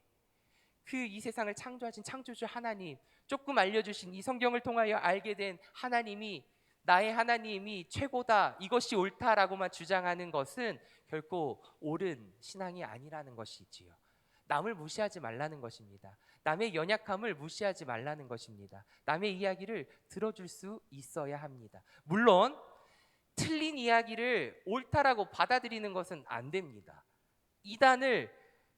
그 이 세상을 창조하신 창조주 하나님, 조금 알려주신 이 성경을 통하여 알게 된 하나님이, 나의 하나님이 최고다, 이것이 옳다라고만 주장하는 것은 결코 옳은 신앙이 아니라는 것이지요. 남을 무시하지 말라는 것입니다. 남의 연약함을 무시하지 말라는 것입니다. 남의 이야기를 들어줄 수 있어야 합니다. 물론 틀린 이야기를 옳다라고 받아들이는 것은 안 됩니다. 이단을,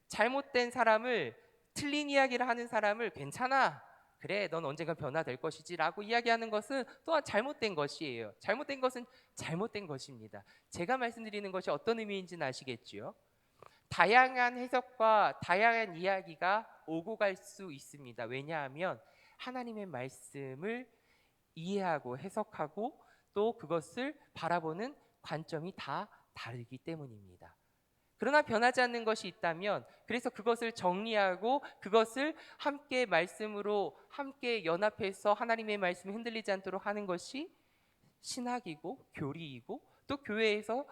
잘못된 사람을, 틀린 이야기를 하는 사람을 괜찮아, 그래 넌 언젠가 변화될 것이지 라고 이야기하는 것은 또한 잘못된 것이에요. 잘못된 것은 잘못된 것입니다. 제가 말씀드리는 것이 어떤 의미인지는 아시겠지요? 다양한 해석과 다양한 이야기가 오고 갈 수 있습니다. 왜냐하면 하나님의 말씀을 이해하고 해석하고 또 그것을 바라보는 관점이 다 다르기 때문입니다. 그러나 변하지 않는 것이 있다면, 그래서 그것을 정리하고 그것을 함께 말씀으로 함께 연합해서 하나님의 말씀이 흔들리지 않도록 하는 것이 신학이고 교리이고, 또 교회에서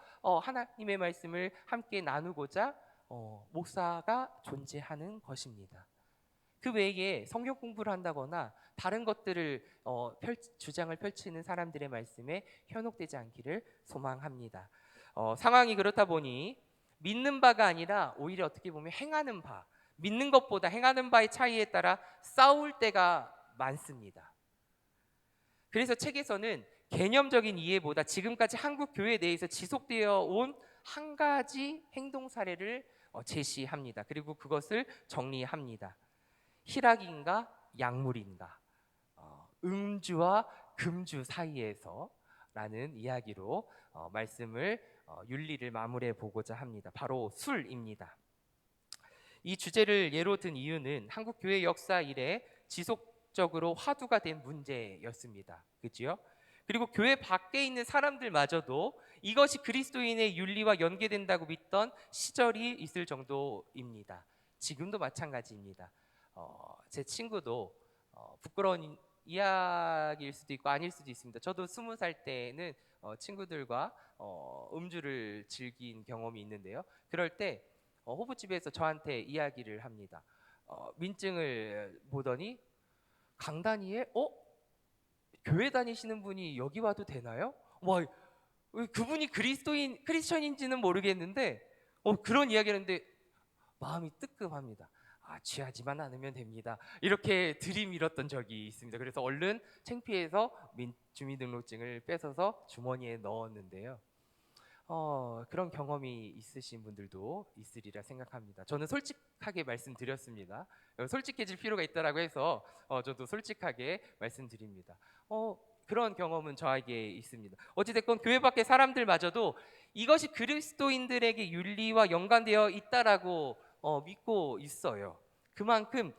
하나님의 말씀을 함께 나누고자 목사가 존재하는 것입니다. 그 외에 성경 공부를 한다거나 다른 것들을 주장을 펼치는 사람들의 말씀에 현혹되지 않기를 소망합니다. 상황이 그렇다 보니 믿는 바가 아니라 오히려 어떻게 보면 행하는 바, 믿는 것보다 행하는 바의 차이에 따라 싸울 때가 많습니다. 그래서 책에서는 개념적인 이해보다 지금까지 한국 교회 내에서 지속되어 온 한 가지 행동 사례를 제시합니다. 그리고 그것을 정리합니다. 희락인가 약물인가, 음주와 금주 사이에서라는 이야기로 말씀을 윤리를 마무리해 보고자 합니다. 바로 술입니다. 이 주제를 예로 든 이유는 한국 교회 역사 이래 지속적으로 화두가 된 문제였습니다. 그렇죠? 그리고 교회 밖에 있는 사람들마저도 이것이 그리스도인의 윤리와 연계된다고 믿던 시절이 있을 정도입니다. 지금도 마찬가지입니다. 제 친구도 부끄러운 이야기일 수도 있고 아닐 수도 있습니다. 저도 20살 때는 친구들과 음주를 즐긴 경험이 있는데요. 그럴 때 호프집에서 저한테 이야기를 합니다. 민증을 보더니 강단위에 교회 다니시는 분이 여기 와도 되나요? 와, 그분이 크리스천인지는 모르겠는데 그런 이야기를 했는데 마음이 뜨끔합니다. 취하지만 않으면 됩니다. 이렇게 들이밀었던 적이 있습니다. 그래서 얼른 창피해서 주민등록증을 뺏어서 주머니에 넣었는데요. 그런 경험이 있으신 분들도 있으리라 생각합니다. 저는 솔직하게 말씀드렸습니다. 솔직해질 필요가 있다라고 해서 저도 솔직하게 말씀드립니다. 그런 경험은 저에게 있습니다. 어찌됐건 교회 밖의 사람들마저도 이것이 그리스도인들에게 윤리와 연관되어 있다라고 믿고 있어요. 그만큼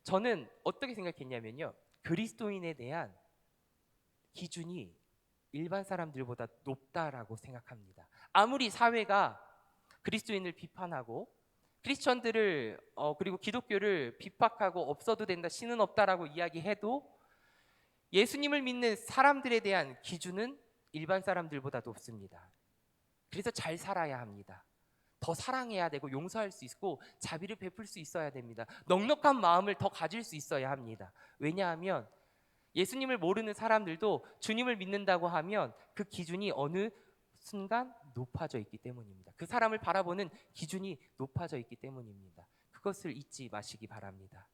저는 어떻게 생각했냐면요. 그리스도인에 대한 기준이 일반 사람들보다 높다라고 생각합니다. 아무리 사회가 그리스도인을 비판하고 크리스천들을 그리고 기독교를 비박하고 없어도 된다, 신은 없다라고 이야기해도 예수님을 믿는 사람들에 대한 기준은 일반 사람들보다 높습니다. 그래서 잘 살아야 합니다. 더 사랑해야 되고 용서할 수 있고 자비를 베풀 수 있어야 됩니다. 넉넉한 마음을 더 가질 수 있어야 합니다. 왜냐하면 예수님을 모르는 사람들도 주님을 믿는다고 하면 그 기준이 어느 순간 높아져 있기 때문입니다. 그 사람을 바라보는 기준이 높아져 있기 때문입니다. 그것을 잊지 마시기 바랍니다.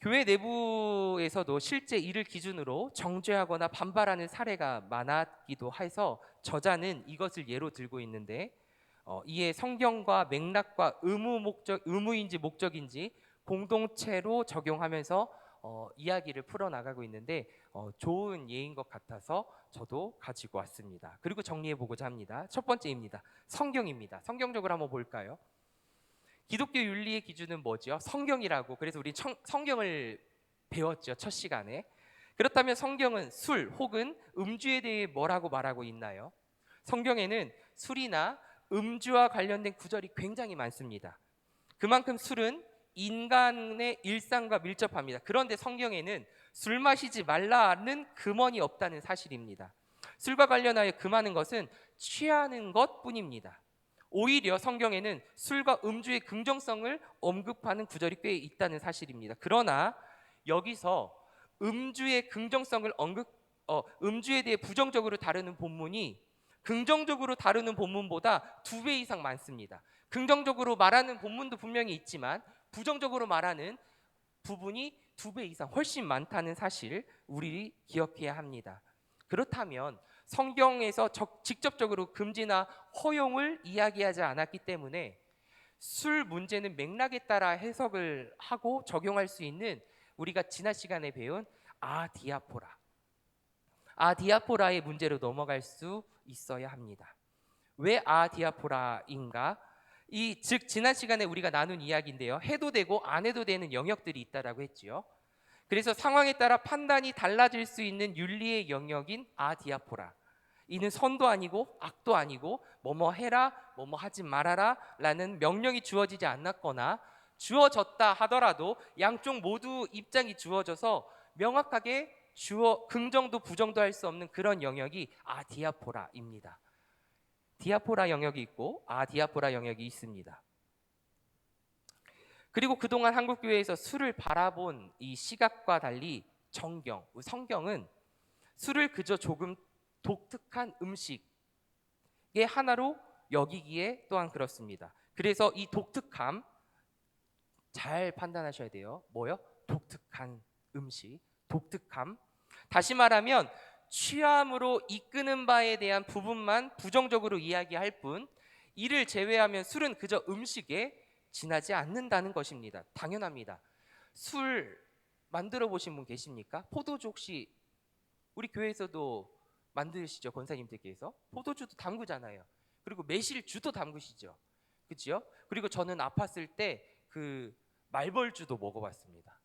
교회 내부에서도 실제 이를 기준으로 정죄하거나 반발하는 사례가 많았기도 해서 저자는 이것을 예로 들고 있는데 이에 성경과 맥락과 의무인지 목적인지 공동체로 적용하면서 이야기를 풀어나가고 있는데 좋은 예인 것 같아서 저도 가지고 왔습니다. 그리고 정리해보고자 합니다. 첫 번째입니다. 성경입니다. 성경적으로 한번 볼까요? 기독교 윤리의 기준은 뭐죠? 성경이라고. 그래서 우리 성경을 배웠죠, 첫 시간에. 그렇다면 성경은 술 혹은 음주에 대해 뭐라고 말하고 있나요? 성경에는 술이나 음주와 관련된 구절이 굉장히 많습니다. 그만큼 술은 인간의 일상과 밀접합니다. 그런데 성경에는 술 마시지 말라는 금언이 없다는 사실입니다. 술과 관련하여 금하는 것은 취하는 것뿐입니다. 오히려 성경에는 술과 음주의 긍정성을 언급하는 구절이 꽤 있다는 사실입니다. 그러나 여기서 음주의 긍정성을 음주에 대해 부정적으로 다루는 본문이 긍정적으로 다루는 본문보다 2배 이상 많습니다. 긍정적으로 말하는 본문도 분명히 있지만 부정적으로 말하는 부분이 2배 이상 훨씬 많다는 사실 우리 기억해야 합니다. 그렇다면 성경에서 직접적으로 금지나 허용을 이야기하지 않았기 때문에 술 문제는 맥락에 따라 해석을 하고 적용할 수 있는 우리가 지난 시간에 배운 아디아포라의 문제로 넘어갈 수 있어야 합니다. 왜 아디아포라인가? 즉 지난 시간에 우리가 나눈 이야기인데요. 해도 되고 안 해도 되는 영역들이 있다라고 했지요. 그래서 상황에 따라 판단이 달라질 수 있는 윤리의 영역인 아디아포라. 이는 선도 아니고 악도 아니고 뭐뭐 해라, 뭐뭐 하지 말아라 라는 명령이 주어지지 않았거나 주어졌다 하더라도 양쪽 모두 입장이 주어져서 명확하게 긍정도 부정도 할 수 없는 그런 영역이 아디아포라입니다. 디아포라 영역이 있고 아디아포라 영역이 있습니다. 그리고 그동안 한국교회에서 술을 바라본 이 시각과 달리 성경은 술을 그저 조금 독특한 음식의 하나로 여기기에 또한 그렇습니다. 그래서 이 독특함 잘 판단하셔야 돼요. 뭐요? 독특한 음식, 독특함. 다시 말하면 취함으로 이끄는 바에 대한 부분만 부정적으로 이야기할 뿐 이를 제외하면 술은 그저 음식에 지나지 않는다는 것입니다. 당연합니다. 술 만들어 보신 분 계십니까? 포도주 혹시 우리 교회에서도 만드시죠? 권사님들께서 포도주도 담그잖아요. 그리고 매실주도 담그시죠. 그렇죠? 그리고 저는 아팠을 때 그 말벌주도 먹어봤습니다.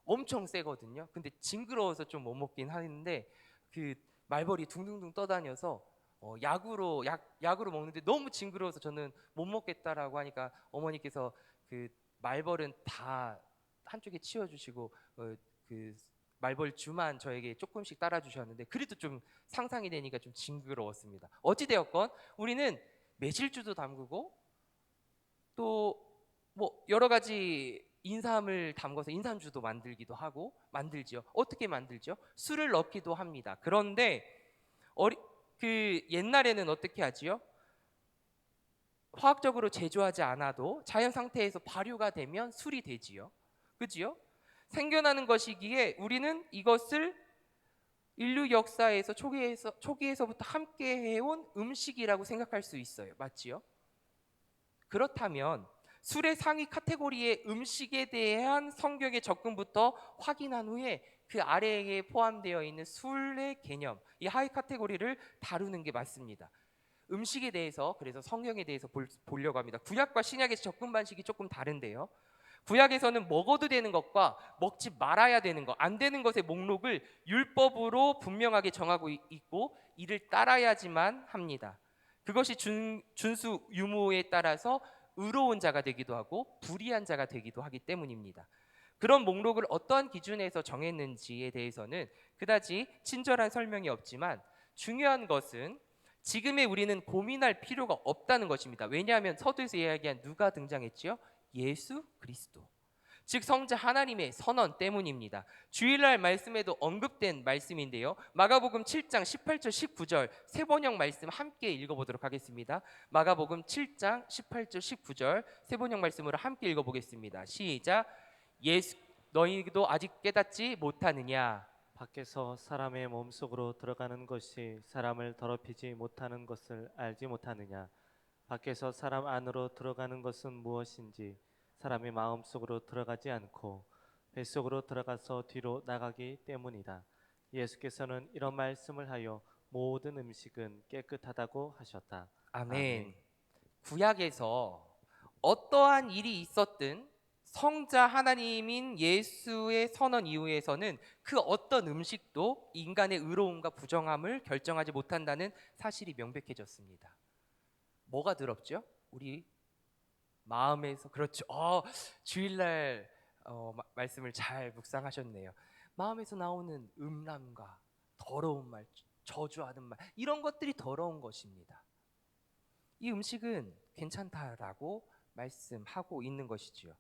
엄청 세거든요. 근데 징그러워서 좀 못 먹긴 하는데 그 말벌이 둥둥둥 떠다녀서 약으로 먹는데 너무 징그러워서 저는 못 먹겠다라고 하니까 어머니께서 그 말벌은 다 한쪽에 치워주시고 그 말벌주만 저에게 조금씩 따라주셨는데 그래도 좀 상상이 되니까 좀 징그러웠습니다. 어찌되었건 우리는 매실주도 담그고 또 뭐 여러 가지 인삼을 담궈서 인삼주도 만들기도 하고 만들지요. 어떻게 만들죠? 술을 넣기도 합니다. 그런데 그 옛날에는 어떻게 하지요? 화학적으로 제조하지 않아도 자연 상태에서 발효가 되면 술이 되지요. 그지요? 생겨나는 것이기에 우리는 이것을 인류 역사에서 초기에서부터 함께 해온 음식이라고 생각할 수 있어요. 맞지요? 그렇다면 술의 상위 카테고리의 음식에 대한 성경의 접근부터 확인한 후에 그 아래에 포함되어 있는 술의 개념, 이 하위 카테고리를 다루는 게 맞습니다. 음식에 대해서 그래서 성경에 대해서 보려고 합니다. 구약과 신약의 접근 방식이 조금 다른데요. 구약에서는 먹어도 되는 것과 먹지 말아야 되는 것, 안 되는 것의 목록을 율법으로 분명하게 정하고 있고 이를 따라야지만 합니다. 그것이 준수 유무에 따라서 의로운 자가 되기도 하고 불의한 자가 되기도 하기 때문입니다. 그런 목록을 어떠한 기준에서 정했는지에 대해서는 그다지 친절한 설명이 없지만 중요한 것은 지금의 우리는 고민할 필요가 없다는 것입니다. 왜냐하면 서두에서 이야기한 누가 등장했지요? 예수 그리스도. 즉 성자 하나님의 선언 때문입니다. 주일날 말씀에도 언급된 말씀인데요. 마가복음 7장 18절 19절 세 번역 말씀 함께 읽어보도록 하겠습니다. 마가복음 7장 18절 19절 세 번역 말씀으로 함께 읽어보겠습니다. 시작. 예수 너희도 아직 깨닫지 못하느냐? 밖에서 사람의 몸속으로 들어가는 것이 사람을 더럽히지 못하는 것을 알지 못하느냐? 밖에서 사람 안으로 들어가는 것은 무엇인지 사람의 마음속으로 들어가지 않고 뱃속으로 들어가서 뒤로 나가기 때문이다. 예수께서는 이런 말씀을 하여 모든 음식은 깨끗하다고 하셨다. 아멘. 구약에서 어떠한 일이 있었든 성자 하나님인 예수의 선언 이후에서는 그 어떤 음식도 인간의 의로움과 부정함을 결정하지 못한다는 사실이 명백해졌습니다. 뭐가 더럽죠? 우리 마음에서. 그렇죠. 주일날 말씀을 잘 묵상하셨네요. 마음에서 나오는 음란과 더러운 말, 저주하는 말, 이런 것들이 더러운 것입니다. 이 음식은 괜찮다라고 말씀하고 있는 것이지요.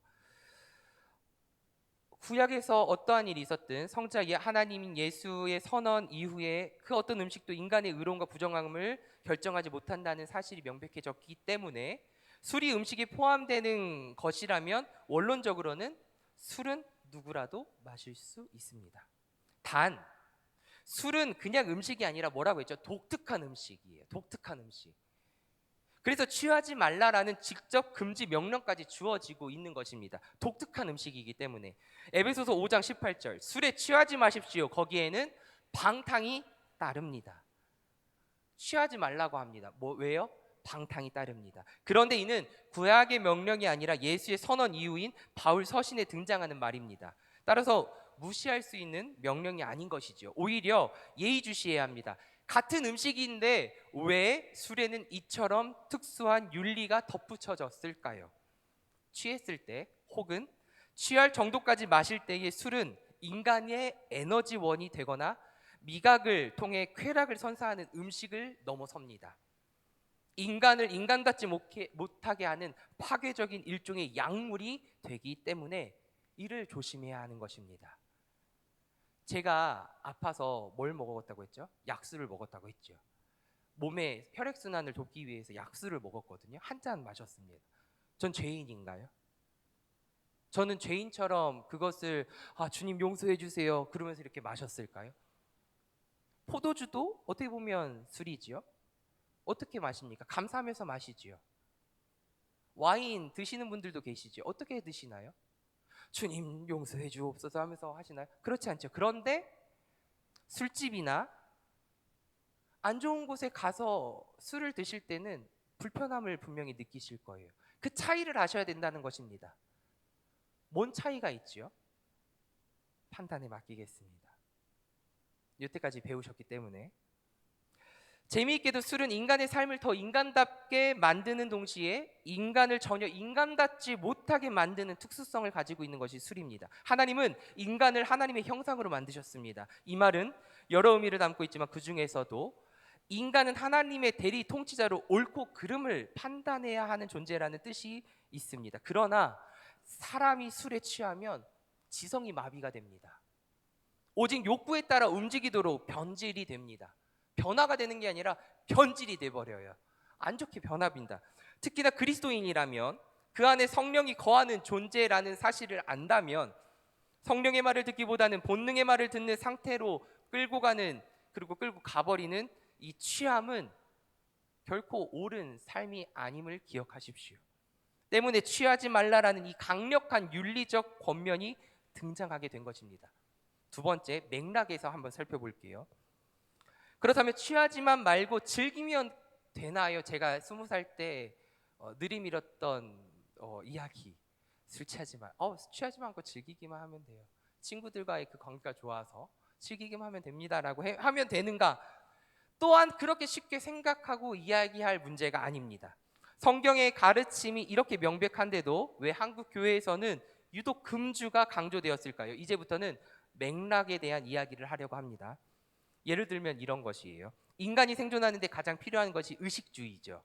구약에서 어떠한 일이 있었든 성자 하나님인 예수의 선언 이후에 그 어떤 음식도 인간의 의로움과 부정함을 결정하지 못한다는 사실이 명백해졌기 때문에 술이 음식에 포함되는 것이라면 원론적으로는 술은 누구라도 마실 수 있습니다. 단 술은 그냥 음식이 아니라 뭐라고 했죠? 독특한 음식이에요. 독특한 음식. 그래서 취하지 말라라는 직접 금지 명령까지 주어지고 있는 것입니다. 독특한 음식이기 때문에. 에베소서 5장 18절 술에 취하지 마십시오. 거기에는 방탕이 따릅니다. 취하지 말라고 합니다. 왜요? 방탕이 따릅니다. 그런데 이는 구약의 명령이 아니라 예수의 선언 이후인 바울 서신에 등장하는 말입니다. 따라서 무시할 수 있는 명령이 아닌 것이죠. 오히려 예의주시해야 합니다. 같은 음식인데 왜 술에는 이처럼 특수한 윤리가 덧붙여졌을까요? 취했을 때 혹은 취할 정도까지 마실 때의 술은 인간의 에너지원이 되거나 미각을 통해 쾌락을 선사하는 음식을 넘어섭니다. 인간을 인간답지 못하게 하는 파괴적인 일종의 약물이 되기 때문에 이를 조심해야 하는 것입니다. 제가 아파서 뭘 먹었다고 했죠? 약수를 먹었다고 했죠. 몸의 혈액순환을 돕기 위해서 약수를 먹었거든요. 한 잔 마셨습니다. 전 죄인인가요? 저는 죄인처럼 그것을 주님 용서해 주세요 그러면서 이렇게 마셨을까요? 포도주도 어떻게 보면 술이지요. 어떻게 마십니까? 감사하면서 마시지요. 와인 드시는 분들도 계시죠. 어떻게 드시나요? 주님 용서해 주옵소서 하면서 하시나요? 그렇지 않죠. 그런데 술집이나 안 좋은 곳에 가서 술을 드실 때는 불편함을 분명히 느끼실 거예요. 그 차이를 아셔야 된다는 것입니다. 뭔 차이가 있지요? 판단에 맡기겠습니다. 여태까지 배우셨기 때문에. 재미있게도 술은 인간의 삶을 더 인간답게 만드는 동시에 인간을 전혀 인간답지 못하게 만드는 특수성을 가지고 있는 것이 술입니다. 하나님은 인간을 하나님의 형상으로 만드셨습니다. 이 말은 여러 의미를 담고 있지만 그 중에서도 인간은 하나님의 대리 통치자로 옳고 그름을 판단해야 하는 존재라는 뜻이 있습니다. 그러나 사람이 술에 취하면 지성이 마비가 됩니다. 오직 욕구에 따라 움직이도록 변질이 됩니다. 변화가 되는 게 아니라 변질이 돼버려요. 안 좋게 변화빈다. 특히나 그리스도인이라면 그 안에 성령이 거하는 존재라는 사실을 안다면 성령의 말을 듣기보다는 본능의 말을 듣는 상태로 끌고 가는, 그리고 끌고 가버리는 이 취함은 결코 옳은 삶이 아님을 기억하십시오. 때문에 취하지 말라라는 이 강력한 윤리적 권면이 등장하게 된 것입니다. 두 번째, 맥락에서 한번 살펴볼게요. 그렇다면 취하지만 말고 즐기면 되나요? 제가 20살 때 느리밀었던 이야기. 술 취하지 않고 즐기기만 하면 돼요. 친구들과의 그 관계가 좋아서 즐기기만 하면 됩니다라고 하면 되는가? 또한 그렇게 쉽게 생각하고 이야기할 문제가 아닙니다. 성경의 가르침이 이렇게 명백한데도 왜 한국 교회에서는 유독 금주가 강조되었을까요? 이제부터는 맥락에 대한 이야기를 하려고 합니다. 예를 들면 이런 것이에요. 인간이 생존하는 데 가장 필요한 것이 의식주의죠.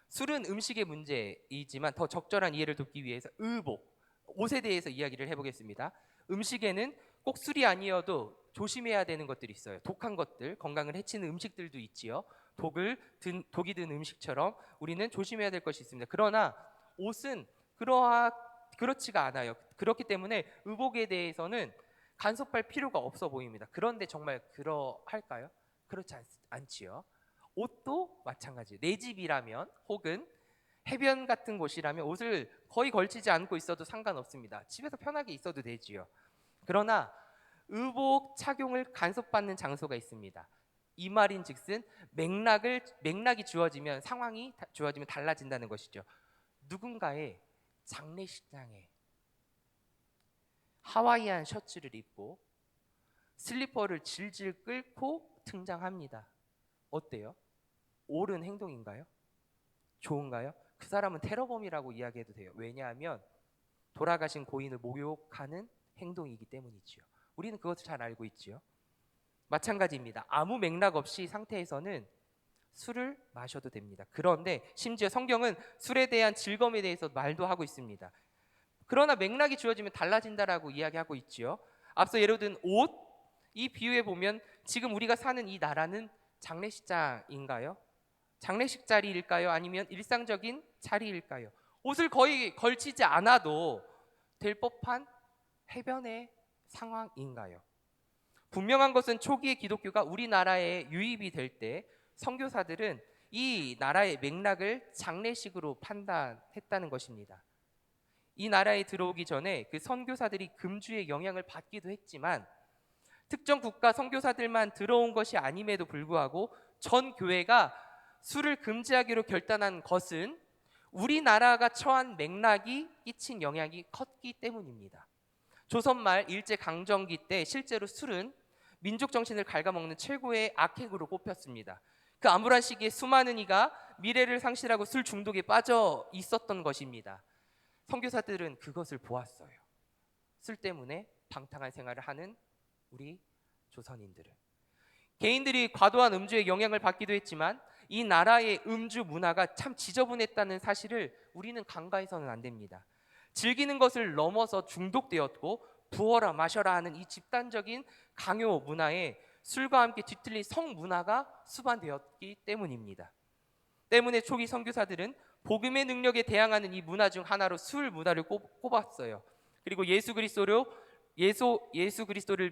술은 음식의 문제이지만 더 적절한 이해를 돕기 위해서 옷에 대해서 이야기를 해보겠습니다. 음식에는 꼭 술이 아니어도 조심해야 되는 것들이 있어요. 독한 것들, 건강을 해치는 음식들도 있지요. 독이 든 음식처럼 우리는 조심해야 될 것이 있습니다. 그러나 옷은 그렇지가 않아요. 그렇기 때문에 의복에 대해서는 간섭할 필요가 없어 보입니다. 그런데 정말 그러할까요? 그렇지 않지요. 옷도 마찬가지예요. 내 집이라면 혹은 해변 같은 곳이라면 옷을 거의 걸치지 않고 있어도 상관없습니다. 집에서 편하게 있어도 되지요. 그러나 의복 착용을 간섭받는 장소가 있습니다. 이 말인즉슨 맥락이 주어지면, 상황이 주어지면 달라진다는 것이죠. 누군가의 장례식장에 하와이안 셔츠를 입고 슬리퍼를 질질 끌고 등장합니다. 어때요? 옳은 행동인가요? 좋은가요? 그 사람은 테러범이라고 이야기해도 돼요. 왜냐하면 돌아가신 고인을 모욕하는 행동이기 때문이지요. 우리는 그것을 잘 알고 있지요. 마찬가지입니다. 아무 맥락 없이 상태에서는 술을 마셔도 됩니다. 그런데 심지어 성경은 술에 대한 즐거움에 대해서 말도 하고 있습니다. 그러나 맥락이 주어지면 달라진다라고 이야기하고 있지요. 앞서 예로 든 옷, 이 비유에 보면 지금 우리가 사는 이 나라는 장례식장인가요? 장례식 자리일까요? 아니면 일상적인 자리일까요? 옷을 거의 걸치지 않아도 될 법한 해변의 상황인가요? 분명한 것은 초기의 기독교가 우리나라에 유입이 될 때 선교사들은 이 나라의 맥락을 장례식으로 판단했다는 것입니다. 이 나라에 들어오기 전에 그 선교사들이 금주의 영향을 받기도 했지만 특정 국가 선교사들만 들어온 것이 아님에도 불구하고 전 교회가 술을 금지하기로 결단한 것은 우리나라가 처한 맥락이 끼친 영향이 컸기 때문입니다. 조선말 일제강점기 때 실제로 술은 민족 정신을 갉아먹는 최고의 악행으로 꼽혔습니다. 그 암울한 시기에 수많은 이가 미래를 상실하고 술 중독에 빠져 있었던 것입니다. 선교사들은 그것을 보았어요. 술 때문에 방탕한 생활을 하는 우리 조선인들은, 개인들이 과도한 음주의 영향을 받기도 했지만 이 나라의 음주 문화가 참 지저분했다는 사실을 우리는 간과해서는 안 됩니다. 즐기는 것을 넘어서 중독되었고 부어라 마셔라 하는 이 집단적인 강요 문화에 술과 함께 뒤틀린 성문화가 수반되었기 때문입니다. 때문에 초기 선교사들은 복음의 능력에 대항하는 이 문화 중 하나로 술 문화를 꼽았어요. 그리고 예수 그리스도를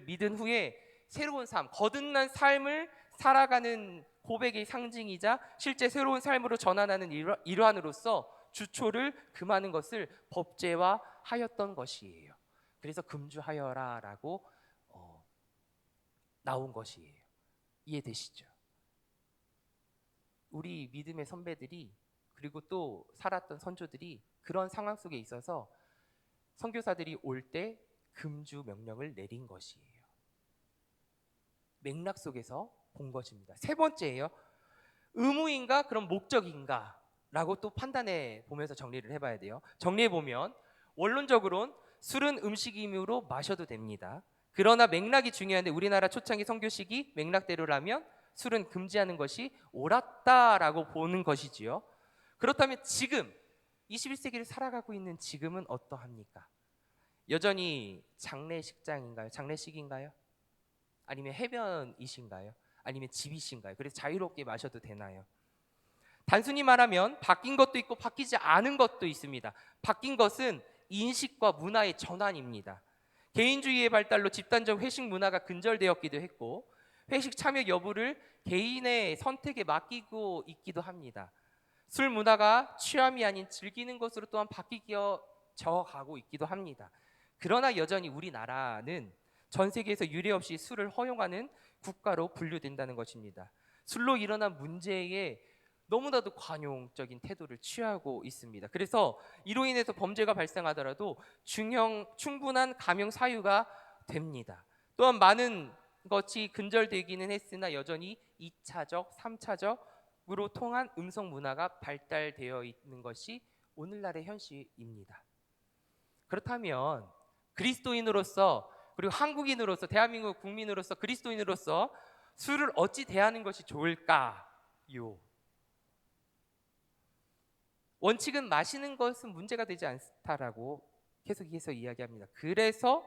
믿은 후에 새로운 삶, 거듭난 삶을 살아가는 고백의 상징이자 실제 새로운 삶으로 전환하는 일환으로서 주초를 금하는 것을 법제화하였던 것이에요. 그래서 금주하여라라고 나온 것이에요. 이해되시죠? 우리 믿음의 선배들이, 그리고 또 살았던 선조들이 그런 상황 속에 있어서 선교사들이 올 때 금주 명령을 내린 것이에요. 맥락 속에서 본 것입니다. 세 번째예요. 의무인가 그럼 목적인가 라고 또 판단해 보면서 정리를 해봐야 돼요. 정리해 보면 원론적으로는 술은 음식이므로 마셔도 됩니다. 그러나 맥락이 중요한데 우리나라 초창기 선교 시기 맥락대로라면 술은 금지하는 것이 옳았다라고 보는 것이지요. 그렇다면 지금 21세기를 살아가고 있는 지금은 어떠합니까? 여전히 장례식장인가요? 장례식인가요? 아니면 해변이신가요? 아니면 집이신가요? 그래서 자유롭게 마셔도 되나요? 단순히 말하면 바뀐 것도 있고 바뀌지 않은 것도 있습니다. 바뀐 것은 인식과 문화의 전환입니다. 개인주의의 발달로 집단적 회식 문화가 근절되었기도 했고 회식 참여 여부를 개인의 선택에 맡기고 있기도 합니다. 술 문화가 취함이 아닌 즐기는 것으로 또한 바뀌어 가고 있기도 합니다. 그러나 여전히 우리나라는 전 세계에서 유례 없이 술을 허용하는 국가로 분류된다는 것입니다. 술로 일어난 문제에 너무나도 관용적인 태도를 취하고 있습니다. 그래서 이로 인해서 범죄가 발생하더라도 충분한 감형 사유가 됩니다. 또한 많은 것이 근절되기는 했으나 여전히 2차적, 3차적으로 통한 음성 문화가 발달되어 있는 것이 오늘날의 현실입니다. 그렇다면 그리스도인으로서 그리고 한국인으로서 대한민국 국민으로서 그리스도인으로서 술을 어찌 대하는 것이 좋을까요? 원칙은 마시는 것은 문제가 되지 않다라고 계속해서 이야기합니다. 그래서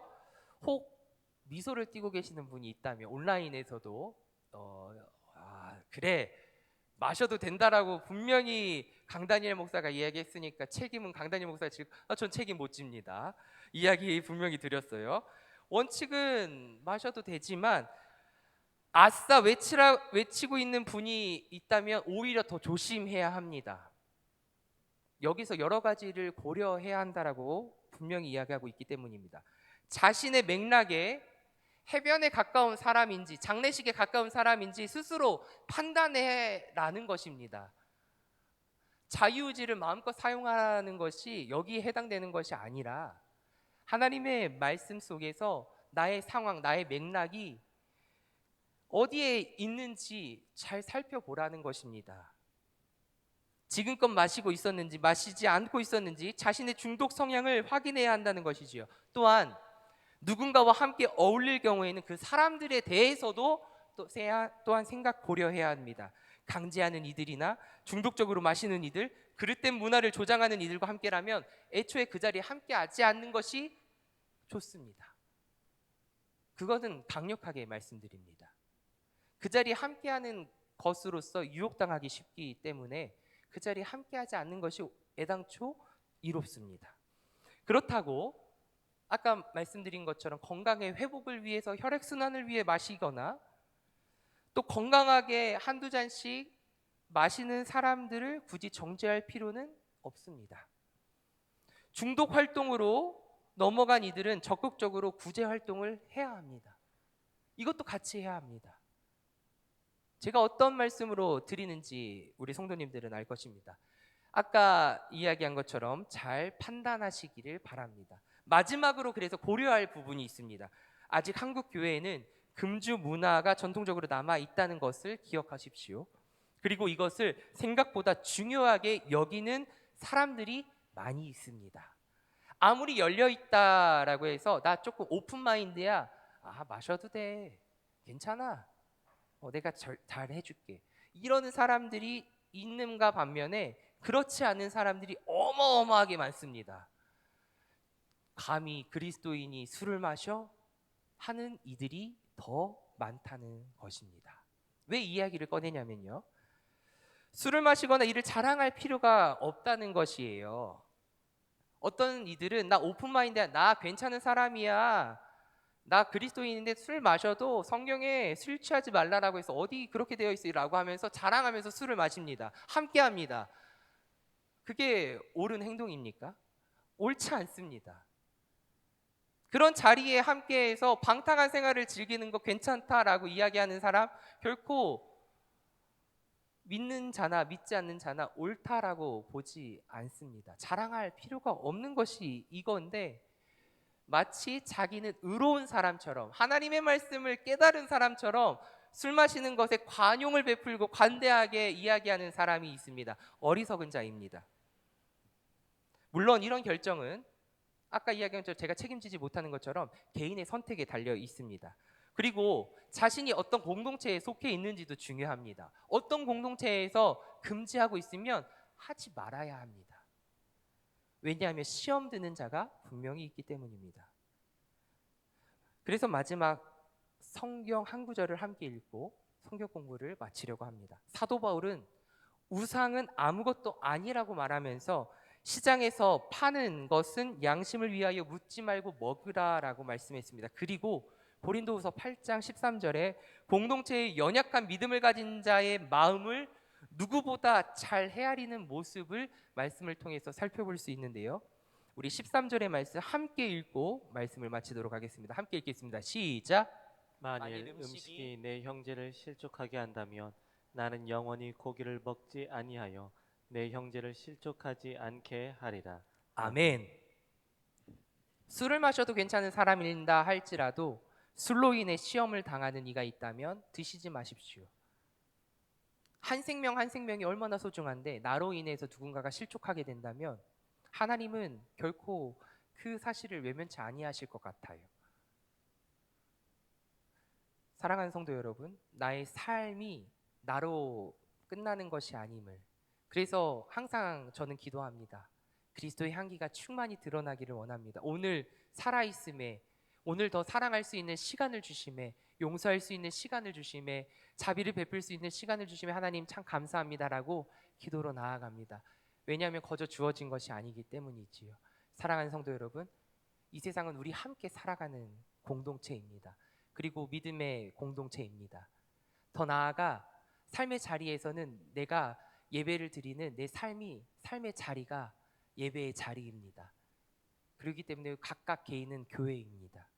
혹 미소를 띠고 계시는 분이 있다면 온라인에서도 그래 마셔도 된다라고 분명히 강다니엘 목사가 이야기했으니까 책임은 강다니엘 목사가 지고 전 책임 못 집니다. 이야기 분명히 드렸어요. 원칙은 마셔도 되지만 아싸 외치고 있는 분이 있다면 오히려 더 조심해야 합니다. 여기서 여러 가지를 고려해야 한다라고 분명히 이야기하고 있기 때문입니다. 자신의 맥락에 해변에 가까운 사람인지 장례식에 가까운 사람인지 스스로 판단해라는 것입니다. 자유의지를 마음껏 사용하는 것이 여기에 해당되는 것이 아니라 하나님의 말씀 속에서 나의 상황, 나의 맥락이 어디에 있는지 잘 살펴보라는 것입니다. 지금껏 마시고 있었는지 마시지 않고 있었는지 자신의 중독 성향을 확인해야 한다는 것이지요. 또한 누군가와 함께 어울릴 경우에는 그 사람들에 대해서도 또한 생각 고려해야 합니다. 강제하는 이들이나 중독적으로 마시는 이들, 그릇된 문화를 조장하는 이들과 함께라면 애초에 그 자리에 함께하지 않는 것이 좋습니다. 그것은 강력하게 말씀드립니다. 그 자리에 함께하는 것으로서 유혹당하기 쉽기 때문에 그 자리에 함께하지 않는 것이 애당초 이롭습니다. 그렇다고 아까 말씀드린 것처럼 건강의 회복을 위해서 혈액순환을 위해 마시거나 또 건강하게 한두 잔씩 마시는 사람들을 굳이 정죄할 필요는 없습니다. 중독 활동으로 넘어간 이들은 적극적으로 구제 활동을 해야 합니다. 이것도 같이 해야 합니다. 제가 어떤 말씀으로 드리는지 우리 성도님들은 알 것입니다. 아까 이야기한 것처럼 잘 판단하시기를 바랍니다. 마지막으로 그래서 고려할 부분이 있습니다. 아직 한국 교회에는 금주 문화가 전통적으로 남아 있다는 것을 기억하십시오. 그리고 이것을 생각보다 중요하게 여기는 사람들이 많이 있습니다. 아무리 열려 있다라고 해서 나 조금 오픈 마인드야. 마셔도 돼. 괜찮아. 내가 잘 해줄게. 이러는 사람들이 있는가 반면에 그렇지 않은 사람들이 어마어마하게 많습니다. 감히 그리스도인이 술을 마셔? 하는 이들이 더 많다는 것입니다. 왜 이 이야기를 꺼내냐면요. 술을 마시거나 이를 자랑할 필요가 없다는 것이에요. 어떤 이들은 나 오픈마인드야, 나 괜찮은 사람이야, 나 그리스도인인데 술 마셔도 성경에 술 취하지 말라라고 해서 어디 그렇게 되어 있으라고 하면서 자랑하면서 술을 마십니다. 함께합니다. 그게 옳은 행동입니까? 옳지 않습니다. 그런 자리에 함께해서 방탕한 생활을 즐기는 거 괜찮다라고 이야기하는 사람 결코 믿는 자나 믿지 않는 자나 옳다라고 보지 않습니다. 자랑할 필요가 없는 것이 이건데 마치 자기는 의로운 사람처럼 하나님의 말씀을 깨달은 사람처럼 술 마시는 것에 관용을 베풀고 관대하게 이야기하는 사람이 있습니다. 어리석은 자입니다. 물론 이런 결정은 아까 이야기한 것처럼 제가 책임지지 못하는 것처럼 개인의 선택에 달려 있습니다. 그리고 자신이 어떤 공동체에 속해 있는지도 중요합니다. 어떤 공동체에서 금지하고 있으면 하지 말아야 합니다. 왜냐하면 시험 드는 자가 분명히 있기 때문입니다. 그래서 마지막 성경 한 구절을 함께 읽고 성경 공부를 마치려고 합니다. 사도 바울은 우상은 아무것도 아니라고 말하면서 시장에서 파는 것은 양심을 위하여 묻지 말고 먹으라라고 말씀했습니다. 그리고 고린도후서 8장 13절에 공동체의 연약한 믿음을 가진 자의 마음을 누구보다 잘 헤아리는 모습을 말씀을 통해서 살펴볼 수 있는데요. 우리 13절의 말씀 함께 읽고 말씀을 마치도록 하겠습니다. 함께 읽겠습니다. 시작. 만일 음식이 내 형제를 실족하게 한다면 나는 영원히 고기를 먹지 아니하여 내 형제를 실족하지 않게 하리라. 아멘. 술을 마셔도 괜찮은 사람이다 할지라도 술로 인해 시험을 당하는 이가 있다면 드시지 마십시오. 한 생명 한 생명이 얼마나 소중한데 나로 인해서 누군가가 실족하게 된다면 하나님은 결코 그 사실을 외면치 아니하실 것 같아요. 사랑하는 성도 여러분, 나의 삶이 나로 끝나는 것이 아님을, 그래서 항상 저는 기도합니다. 그리스도의 향기가 충만히 드러나기를 원합니다. 오늘 살아있음에, 오늘 더 사랑할 수 있는 시간을 주심에, 용서할 수 있는 시간을 주심에, 자비를 베풀 수 있는 시간을 주심에 하나님 참 감사합니다라고 기도로 나아갑니다. 왜냐하면 거저 주어진 것이 아니기 때문이지요. 사랑하는 성도 여러분, 이 세상은 우리 함께 살아가는 공동체입니다. 그리고 믿음의 공동체입니다. 더 나아가 삶의 자리에서는 내가 예배를 드리는 내 삶의 자리가 예배의 자리입니다. 그렇기 때문에 각각 개인은 교회입니다.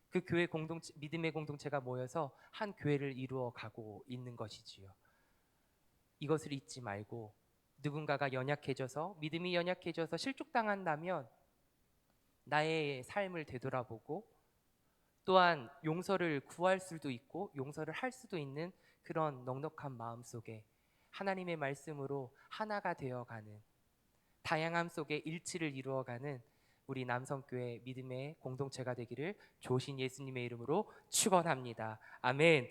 그 교회 공동체, 믿음의 공동체가 모여서 한 교회를 이루어 가고 있는 것이지요. 이것을 잊지 말고 누군가가 연약해져서, 믿음이 연약해져서 실족당한다면 나의 삶을 되돌아보고 또한 용서를 구할 수도 있고 용서를 할 수도 있는 그런 넉넉한 마음 속에 하나님의 말씀으로 하나가 되어가는, 다양함 속에 일치를 이루어가는 우리 남성교회 믿음의 공동체가 되기를 조신 예수님의 이름으로 축원합니다. 아멘.